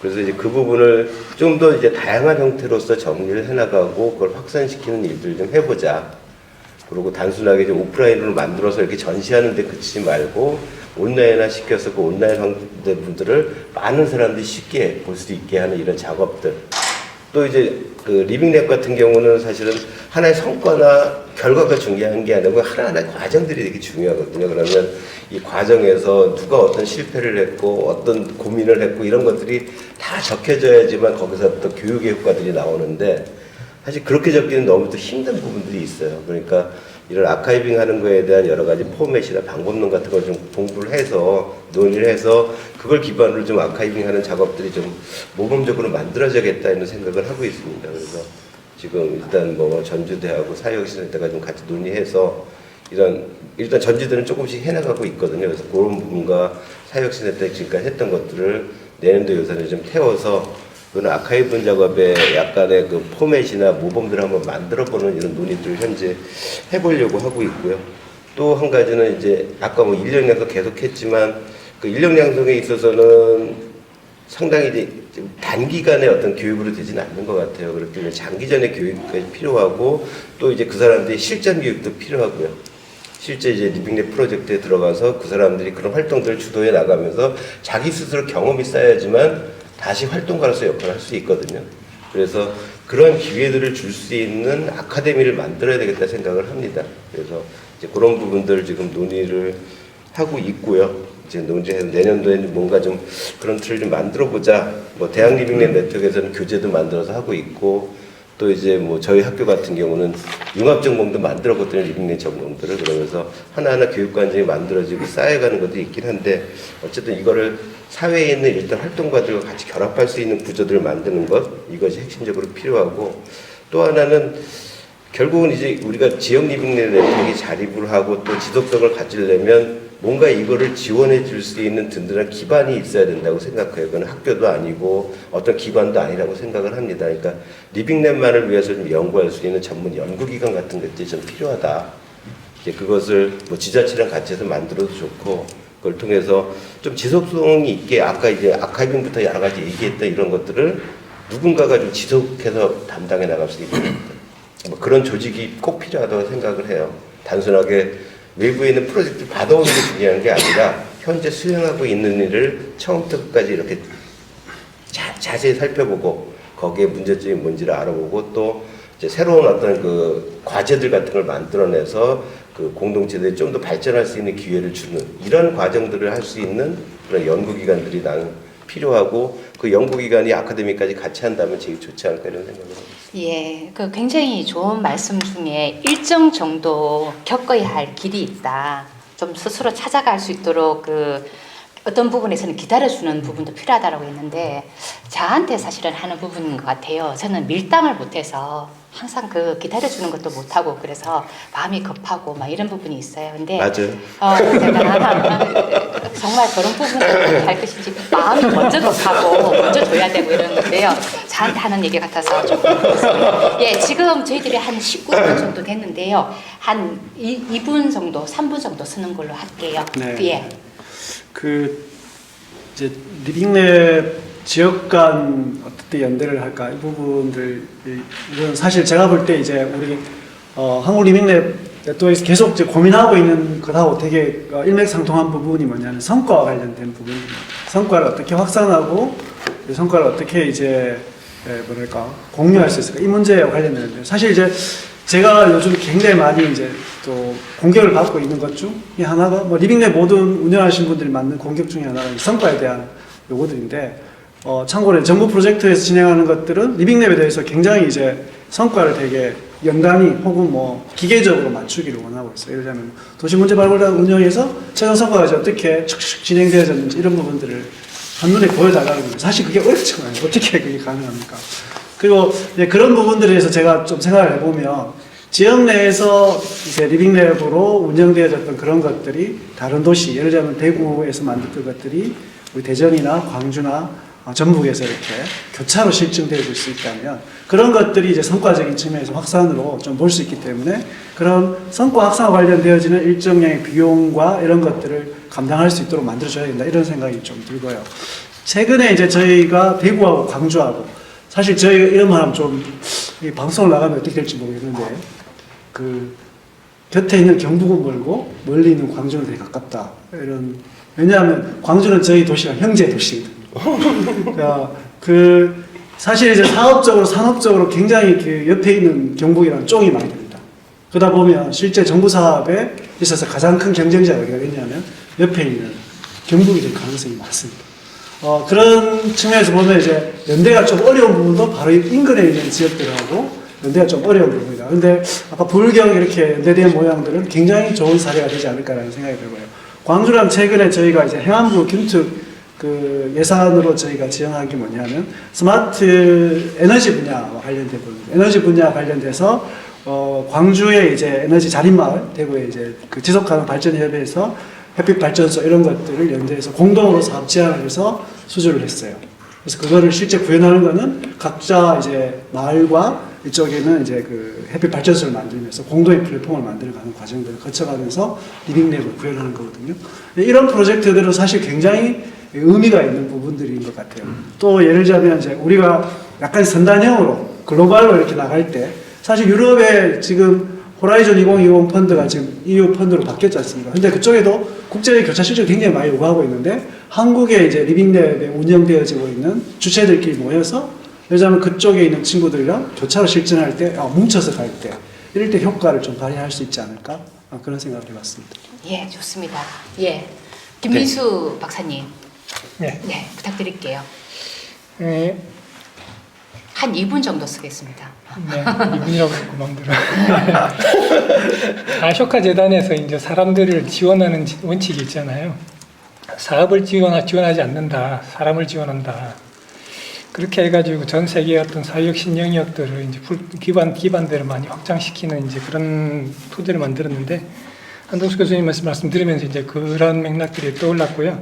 그래서 이제 그 부분을 좀 더 이제 다양한 형태로서 정리를 해나가고 그걸 확산시키는 일들 좀 해보자. 그리고 단순하게 이제 오프라인으로 만들어서 이렇게 전시하는 데 그치지 말고 온라인화 시켜서 그 온라인 분들을 많은 사람들이 쉽게 볼 수 있게 하는 이런 작업들. 또 이제 그 리빙랩 같은 경우는 사실은 하나의 성과나 결과가 중요한 게 아니고 하나하나의 과정들이 되게 중요하거든요. 그러면 이 과정에서 누가 어떤 실패를 했고 어떤 고민을 했고 이런 것들이 다 적혀져야지만 거기서 또 교육의 효과들이 나오는데 사실 그렇게 적기는 너무 또 힘든 부분들이 있어요. 그러니까 이런 아카이빙 하는 거에 대한 여러 가지 포맷이나 방법론 같은 걸 좀 공부를 해서 논의를 해서 그걸 기반으로 좀 아카이빙 하는 작업들이 좀 모범적으로 만들어져야겠다 이런 생각을 하고 있습니다. 그래서 지금 일단 뭐 전주대하고 사회혁신센터가 좀 같이 논의해서 일단 전주대는 조금씩 해나가고 있거든요. 그래서 그런 부분과 사회혁신센터 지금까지 했던 것들을 내년도 예산에 좀 태워서 그런 아카이브 작업에 약간의 그 포맷이나 모범들을 한번 만들어보는 이런 논의들을 현재 해보려고 하고 있고요. 또 한 가지는 이제 아까 뭐 인력 양성 계속 했지만 그 인력 양성에 있어서는 상당히 이제 좀 단기간에 어떤 교육으로 되지는 않는 것 같아요. 그렇기 때문에 장기전의 교육까지 필요하고 또 이제 그 사람들이 실전 교육도 필요하고요. 실제 이제 리빙랩 프로젝트에 들어가서 그 사람들이 그런 활동들을 주도해 나가면서 자기 스스로 경험이 쌓여야지만 다시 활동가로서 역할을 할 수 있거든요. 그래서 그런 기회들을 줄 수 있는 아카데미를 만들어야 되겠다 생각을 합니다. 그래서 이제 그런 부분들을 지금 논의를 하고 있고요. 이제 논의해서 내년도에는 뭔가 좀 그런 틀을 좀 만들어 보자. 뭐 대학 리빙랩 네트워크에서는 교재도 만들어서 하고 있고 또 이제 뭐 저희 학교 같은 경우는 융합 전공도 만들었거든요. 리빙랩 전공들을. 그러면서 하나하나 교육관정이 만들어지고 쌓여가는 것도 있긴 한데 어쨌든 이거를 사회에 있는 일단 활동가들과 같이 결합할 수 있는 구조들을 만드는 것 이것이 핵심적으로 필요하고 또 하나는 결국은 이제 우리가 지역 리빙랩 네트워크에 자립을 하고 또 지속성을 가지려면 뭔가 이거를 지원해 줄 수 있는 든든한 기반이 있어야 된다고 생각해요. 그건 학교도 아니고 어떤 기관도 아니라고 생각을 합니다. 그러니까 리빙랩만을 위해서 좀 연구할 수 있는 전문 연구기관 같은 것들이 좀 필요하다. 이제 그것을 뭐 지자체랑 같이 해서 만들어도 좋고 그걸 통해서 좀 지속성이 있게 아까 이제 아카이빙부터 여러 가지 얘기했던 이런 것들을 누군가가 좀 지속해서 담당해 나갈 수 있는 뭐 그런 조직이 꼭 필요하다고 생각을 해요. 단순하게 외부에 있는 프로젝트를 받아오는 게 중요한 게 아니라 현재 수행하고 있는 일을 처음부터 끝까지 이렇게 자세히 살펴보고 거기에 문제점이 뭔지를 알아보고 또 이제 새로운 어떤 그 과제들 같은 걸 만들어내서 그 공동체들이 좀 더 발전할 수 있는 기회를 주는 이런 과정들을 할 수 있는 그런 연구기관들이 나는 필요하고 그 연구기관이 아카데미까지 같이 한다면 제일 좋지 않을까 이런 생각을 합니다. 예, 그 굉장히 좋은 말씀 중에 일정 정도 겪어야 할 길이 있다. 좀 스스로 찾아갈 수 있도록 그 어떤 부분에서는 기다려주는 부분도 필요하다고 했는데 저한테 사실은 하는 부분인 것 같아요. 저는 밀당을 못해서 항상 그 기다려주는 것도 못하고 그래서 마음이 급하고 막 이런 부분이 있어요. 근데 맞아요. 제가 정말 그런 부분을 어떻게 할 것인지 마음이 먼저 급하고 먼저 줘야 되고 이런 건데요. 저한테 하는 얘기 같아서 좀 그렇습니다. 예, 지금 저희들이 한 19분 정도 됐는데요. 한 2분 정도, 3분 정도 쓰는 걸로 할게요. 네. 예. 그 이제 리빙랩 지역 간 어떻게 연대를 할까 이 부분들 이건 사실 제가 볼 때 이제 우리 한국 리빙랩 네트워크에서 계속 이제 고민하고 있는 것하고 되게 일맥상통한 부분이 뭐냐면 성과와 관련된 부분입니다. 성과를 어떻게 확산하고 그 성과를 어떻게 이제 뭐랄까 공유할 수 있을까 이 문제에 관련되는데 사실 이제 제가 요즘 굉장히 많이 이제 또 공격을 받고 있는 것 중에 하나가 뭐 리빙랩 모든 운영하시는 분들이 맞는 공격 중에 하나가 이 성과에 대한 요구들인데 참고로 정부 프로젝트에서 진행하는 것들은 리빙랩에 대해서 굉장히 이제 성과를 되게 연간히 혹은 뭐 기계적으로 맞추기를 원하고 있어요. 예를 들면 도시문제 발굴단 운영에서 최종 성과가 어떻게 축축 진행되어졌는지 이런 부분들을 한눈에 보여달라는 건데 사실 그게 어렵잖아요. 어떻게 그게 가능합니까? 그리고 이제 그런 부분들에 대해서 제가 좀 생각을 해보면 지역 내에서 이제 리빙랩으로 운영되어졌던 그런 것들이 다른 도시, 예를 들면 대구에서 만들었던 것들이 우리 대전이나 광주나 전북에서 이렇게 교차로 실증되어질 수 있다면 그런 것들이 이제 성과적인 측면에서 확산으로 좀 볼 수 있기 때문에 그런 성과 확산과 관련되어지는 일정량의 비용과 이런 것들을 감당할 수 있도록 만들어줘야 된다 이런 생각이 좀 들고요. 최근에 이제 저희가 대구하고 광주하고 사실 저희가 이런 말 하면 좀 이 방송을 나가면 어떻게 될지 모르겠는데 그 곁에 있는 경북은 멀고 멀리 있는 광주는 되게 가깝다 이런 왜냐하면 광주는 저희 도시가 형제 도시거든요. 그러니까 그 사실 이제 사업적으로 산업적으로 굉장히 그 옆에 있는 경북이랑 쫑이 많이 됩니다. 그러다 보면 실제 정부 사업에 있어서 가장 큰 경쟁자가 어디가 있냐면 옆에 있는 경북이 될 가능성이 많습니다. 그런 측면에서 보면 이제 연대가 좀 어려운 부분도 바로 인근에 있는 지역들하고 연대가 좀 어려운 부분이다. 근데 아까 불경 이렇게 연대된 모양들은 굉장히 좋은 사례가 되지 않을까라는 생각이 들고요. 광주랑 최근에 저희가 이제 행안부 균특 그 예산으로 저희가 지원한 게 뭐냐면 스마트 에너지 분야와 관련된 부분, 에너지 분야 관련돼서 광주의 이제 에너지 자립마을, 대구에 이제 그 지속가능 발전협의회에서 햇빛 발전소 이런 것들을 연대해서 공동으로 사업 제안을 해서 수주를 했어요. 그래서 그거를 실제 구현하는 거는 각자 이제 마을과 이쪽에는 이제 그 햇빛 발전소를 만들면서 공동의 플랫폼을 만들어가는 과정들을 거쳐가면서 리빙랩을 구현하는 거거든요. 이런 프로젝트들은 사실 굉장히 의미가 있는 부분들인 것 같아요. 또 예를 들자면 이제 우리가 약간 선단형으로 글로벌로 이렇게 나갈 때 사실 유럽에 지금 호라이즌 2020 펀드가 지금 EU 펀드로 바뀌었지 않습니까? 근데 그쪽에도 국제의 교차 실적을 굉장히 많이 요구하고 있는데 한국에 이제 리빙랩에 운영되어지고 있는 주체들끼리 모여서 예를 들자면 그쪽에 있는 친구들이랑 교차로 실전할 때 뭉쳐서 갈 때 이럴 때 효과를 좀 발휘할 수 있지 않을까? 그런 생각을 해봤습니다. 예, 좋습니다. 예, 김민수 박사님. 네. 네, 부탁드릴게요. 네. 한 2분 정도 쓰겠습니다. 네, 이분이라고 자꾸 마음대로. 아쇼카 재단에서 이제 사람들을 지원하는 원칙이 있잖아요. 사업을 지원하지 않는다, 사람을 지원한다. 그렇게 해가지고 전 세계의 어떤 사회적 신영역들을 이제 기반들을 많이 확장시키는 이제 그런 토대를 만들었는데 한동수 교수님 말씀 들으면서 이제 그런 맥락들이 떠올랐고요.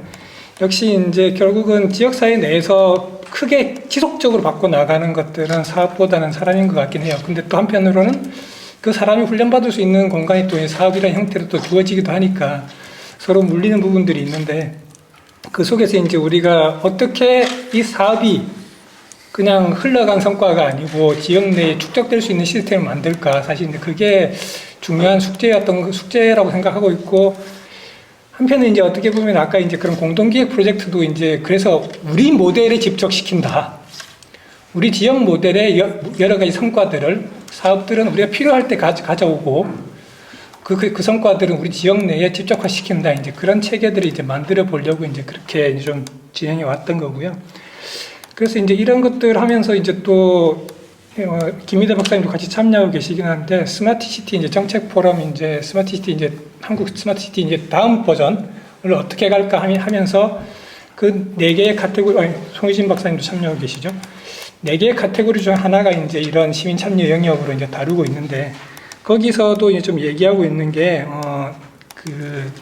역시 이제 결국은 지역사회 내에서 크게 지속적으로 바꿔 나가는 것들은 사업보다는 사람인 것 같긴 해요. 근데 또 한편으로는 그 사람이 훈련받을 수 있는 공간이 또 사업이라는 형태로 또 주어지기도 하니까 서로 물리는 부분들이 있는데 그 속에서 이제 우리가 어떻게 이 사업이 그냥 흘러간 성과가 아니고 지역 내에 축적될 수 있는 시스템을 만들까 사실 이제 그게 중요한 숙제라고 생각하고 있고 한편은 이제 어떻게 보면 아까 이제 그런 공동기획 프로젝트도 이제 그래서 우리 모델에 집적시킨다. 우리 지역 모델의 여러 가지 성과들을 사업들은 우리가 필요할 때 가져오고 그 성과들은 우리 지역 내에 집적화시킨다. 이제 그런 체계들을 이제 만들어 보려고 이제 그렇게 좀 진행해 왔던 거고요. 그래서 이제 이런 것들 하면서 이제 또 김희대 박사님도 같이 참여하고 계시긴 한데 스마트시티 이제 정책 포럼 이제 스마트시티 이제 한국 스마트시티 이제 다음 버전을 어떻게 갈까 하면서 그 네 개의 카테고리 송희진 박사님도 참여하고 계시죠. 네 개의 카테고리 중 하나가 이제 이런 시민 참여 영역으로 이제 다루고 있는데 거기서도 이제 좀 얘기하고 있는 게 그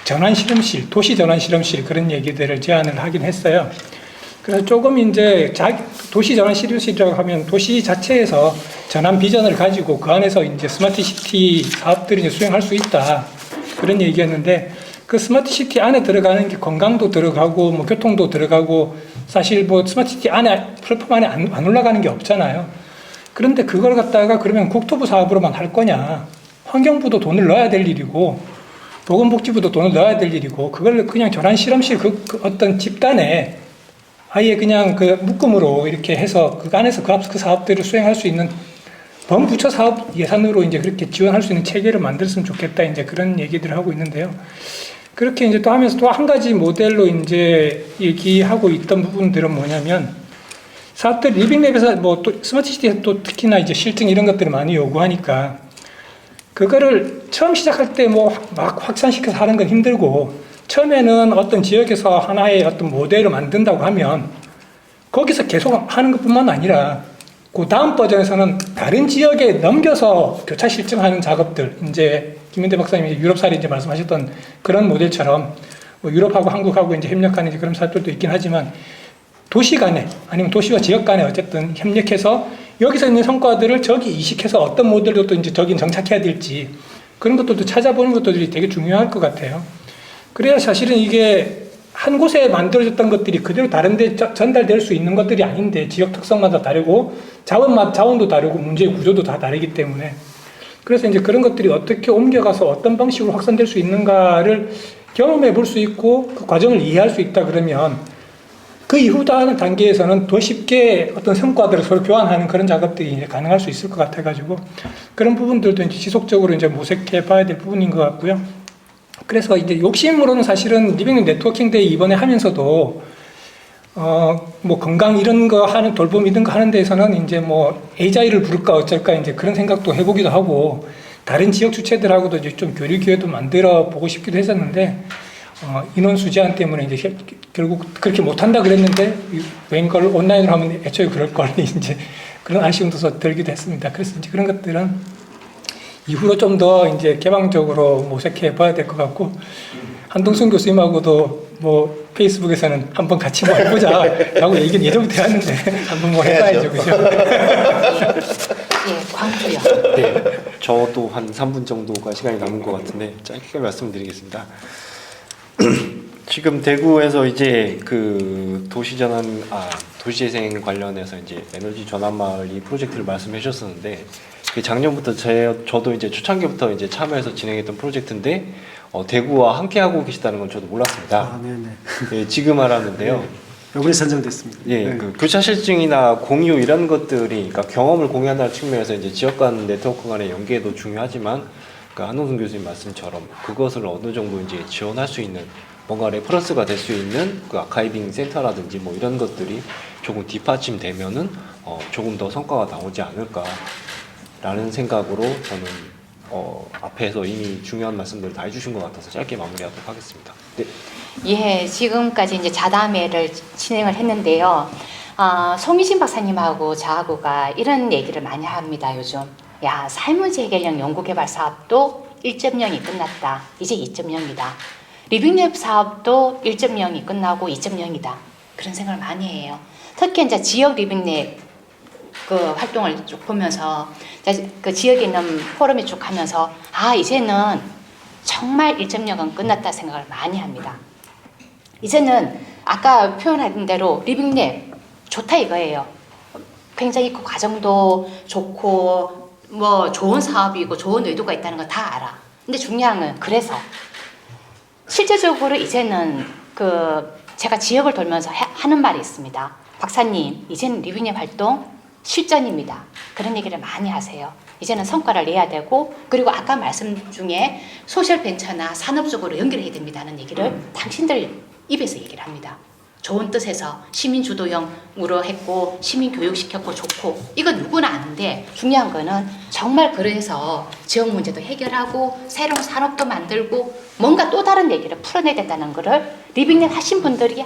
전환 실험실, 도시 전환 실험실 그런 얘기들을 제안을 하긴 했어요. 그래서 조금 이제 도시 전환 실험실이라고 하면 도시 자체에서 전환 비전을 가지고 그 안에서 이제 스마트 시티 사업들을 이제 수행할 수 있다. 그런 얘기였는데 그 스마트 시티 안에 들어가는 게 건강도 들어가고 뭐 교통도 들어가고 사실 뭐 스마트 시티 안에 플랫폼 안에 안 올라가는 게 없잖아요. 그런데 그걸 갖다가 그러면 국토부 사업으로만 할 거냐. 환경부도 돈을 넣어야 될 일이고 보건복지부도 돈을 넣어야 될 일이고 그걸 그냥 전환 실험실 그 어떤 집단에 아예 그냥 그 묶음으로 이렇게 해서 그 안에서 그 사업들을 수행할 수 있는 범부처 사업 예산으로 이제 그렇게 지원할 수 있는 체계를 만들었으면 좋겠다. 이제 그런 얘기들을 하고 있는데요. 그렇게 이제 또 하면서 또 한 가지 모델로 이제 얘기하고 있던 부분들은 뭐냐면 사업들 리빙랩에서 뭐 또 스마트 시티에서 또 특히나 이제 실증 이런 것들을 많이 요구하니까 그거를 처음 시작할 때 뭐 막 확산시켜서 하는 건 힘들고 처음에는 어떤 지역에서 하나의 어떤 모델을 만든다고 하면 거기서 계속 하는 것뿐만 아니라 그 다음 버전에서는 다른 지역에 넘겨서 교차 실증하는 작업들 이제 김민대 박사님이 유럽 사례 이제 말씀하셨던 그런 모델처럼 뭐 유럽하고 한국하고 이제 협력하는 이제 그런 사업들도 있긴 하지만 도시 간에 아니면 도시와 지역 간에 어쨌든 협력해서 여기서 있는 성과들을 저기 이식해서 어떤 모델로 또 이제 저기 정착해야 될지 그런 것들도 찾아보는 것들이 되게 중요할 것 같아요. 그래야 사실은 이게 한 곳에 만들어졌던 것들이 그대로 다른 데 전달될 수 있는 것들이 아닌데 지역 특성마다 다르고 자원도 다르고 문제의 구조도 다 다르기 때문에 그래서 이제 그런 것들이 어떻게 옮겨가서 어떤 방식으로 확산될 수 있는가를 경험해 볼 수 있고 그 과정을 이해할 수 있다 그러면 그 이후 다음 단계에서는 더 쉽게 어떤 성과들을 서로 교환하는 그런 작업들이 이제 가능할 수 있을 것 같아가지고 그런 부분들도 이제 지속적으로 이제 모색해 봐야 될 부분인 것 같고요. 그래서 이제 욕심으로는 사실은 리빙 네트워킹 데이 이번에 하면서도 뭐 건강 이런 거 하는 돌봄 이런 거 하는 데에서는 이제 뭐 에이자일을 부를까 어쩔까 이제 그런 생각도 해보기도 하고 다른 지역 주체들하고도 이제 좀 교류 기회도 만들어 보고 싶기도 했었는데 인원수 제한 때문에 이제 결국 그렇게 못한다 그랬는데 웬걸 온라인으로 하면 애초에 그럴 걸 이제 그런 아쉬움도 들기도 했습니다. 그래서 이제 그런 것들은 이후로 좀 더 이제 개방적으로 모색해 봐야 될 것 같고 한동순 교수님하고도 뭐 페이스북에서는 한번 같이 뭐 해보자 라고 얘기는 예전부터 했는데 한번 뭐 해봐야죠, 그죠? 예, 광주요. 네, 저도 한 3분 정도가 시간이 남은 것 같은데 짧게 말씀드리겠습니다. 지금 대구에서 이제 그 도시재생 관련해서 이제 에너지 전환 마을 이 프로젝트를 말씀해 주셨었는데 그 작년부터 저도 이제 초창기부터 이제 참여해서 진행했던 프로젝트인데 대구와 함께 하고 계시다는 건 저도 몰랐습니다. 아, 네네. 예, 지금 알았는데요. 네, 이번에 선정됐습니다. 예, 네. 그 교차 실증이나 공유 이런 것들이 그러니까 경험을 공유한다는 측면에서 이제 지역 간 네트워크 간의 연계도 중요하지만 그 한동순 교수님 말씀처럼 그것을 어느 정도 이제 지원할 수 있는 뭔가 레퍼런스가 될 수 있는 그 아카이빙 센터라든지 뭐 이런 것들이 조금 뒷받침되면은 조금 더 성과가 나오지 않을까라는 생각으로 저는 앞에서 이미 중요한 말씀들 다 해주신 것 같아서 짧게 마무리하도록 하겠습니다. 네. 예, 지금까지 이제 자담회를 진행을 했는데요. 송희진 박사님하고 저하고가 이런 얘기를 많이 합니다, 요즘. 야, 삶문제 해결형 연구개발 사업도 1.0이 끝났다. 이제 2.0이다. 리빙랩 사업도 1.0이 끝나고 2.0이다. 그런 생각을 많이 해요. 특히 이제 지역 리빙랩 그 활동을 쭉 보면서 그 지역에 있는 포럼에 쭉 하면서 이제는 정말 1.0은 끝났다 생각을 많이 합니다. 이제는 아까 표현한 대로 리빙랩 좋다 이거예요. 굉장히 그 과정도 좋고 뭐 좋은 사업이고 좋은 의도가 있다는 거 다 알아. 근데 중요한 건 그래서 실제적으로 이제는 제가 지역을 돌면서 하는 말이 있습니다. 박사님, 이제는 리빙랩 활동 실전입니다. 그런 얘기를 많이 하세요. 이제는 성과를 내야 되고 그리고 아까 말씀 중에 소셜 벤처나 산업 쪽으로 연결해야 된다는 얘기를 당신들 입에서 얘기를 합니다. 좋은 뜻에서 시민 주도형으로 했고 시민 교육시켰고 좋고 이건 누구나 아는데 중요한 거는 정말 그래서 지역 문제도 해결하고 새로운 산업도 만들고 뭔가 또 다른 얘기를 풀어내야 된다는 거를 리빙랩 하신 분들이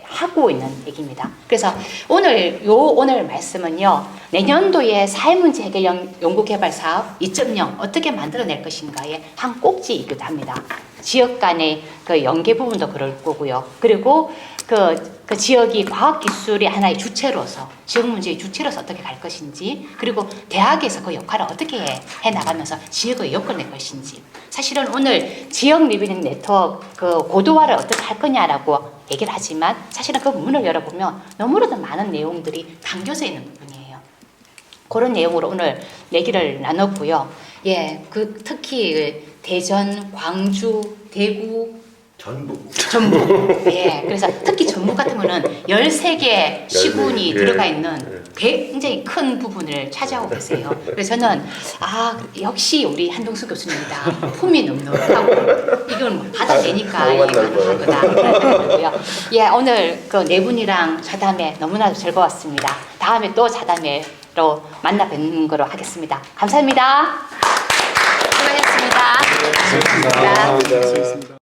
하고 있는 얘기입니다. 그래서 오늘 말씀은요. 내년도에 사회문제 해결형 연구개발 사업 2.0 어떻게 만들어낼 것인가에 한 꼭지이기도 합니다. 지역 간의 그 연계 부분도 그럴 거고요. 그리고 그 지역이 과학기술의 하나의 주체로서 지역 문제의 주체로서 어떻게 갈 것인지 그리고 대학에서 그 역할을 어떻게 해나가면서 지역의 역할을 낼 것인지 사실은 오늘 지역 리빙 네트워크 그 고도화를 어떻게 할 거냐라고 얘기를 하지만 사실은 그 문을 열어보면 너무나도 많은 내용들이 담겨져 있는 부분이에요. 그런 내용으로 오늘 얘기를 나눴고요. 예, 특히 대전, 광주, 대구, 전북. 예, 그래서 특히 전북 같은 거는 13개 시군이 예. 들어가 있는 굉장히 큰 부분을 차지하고 계세요. 그래서 저는 역시 우리 한동수 교수님이다. 품이 넉넉하고 이건 뭐 받아내니까 이게 가능하구나 그런 생각이고요. 예, 오늘 그 네 분이랑 자담회 너무나도 즐거웠습니다. 다음에 또 자담회로 만나 뵙는 거로 하겠습니다. 감사합니다. 수고하셨습니다. 감사합니다.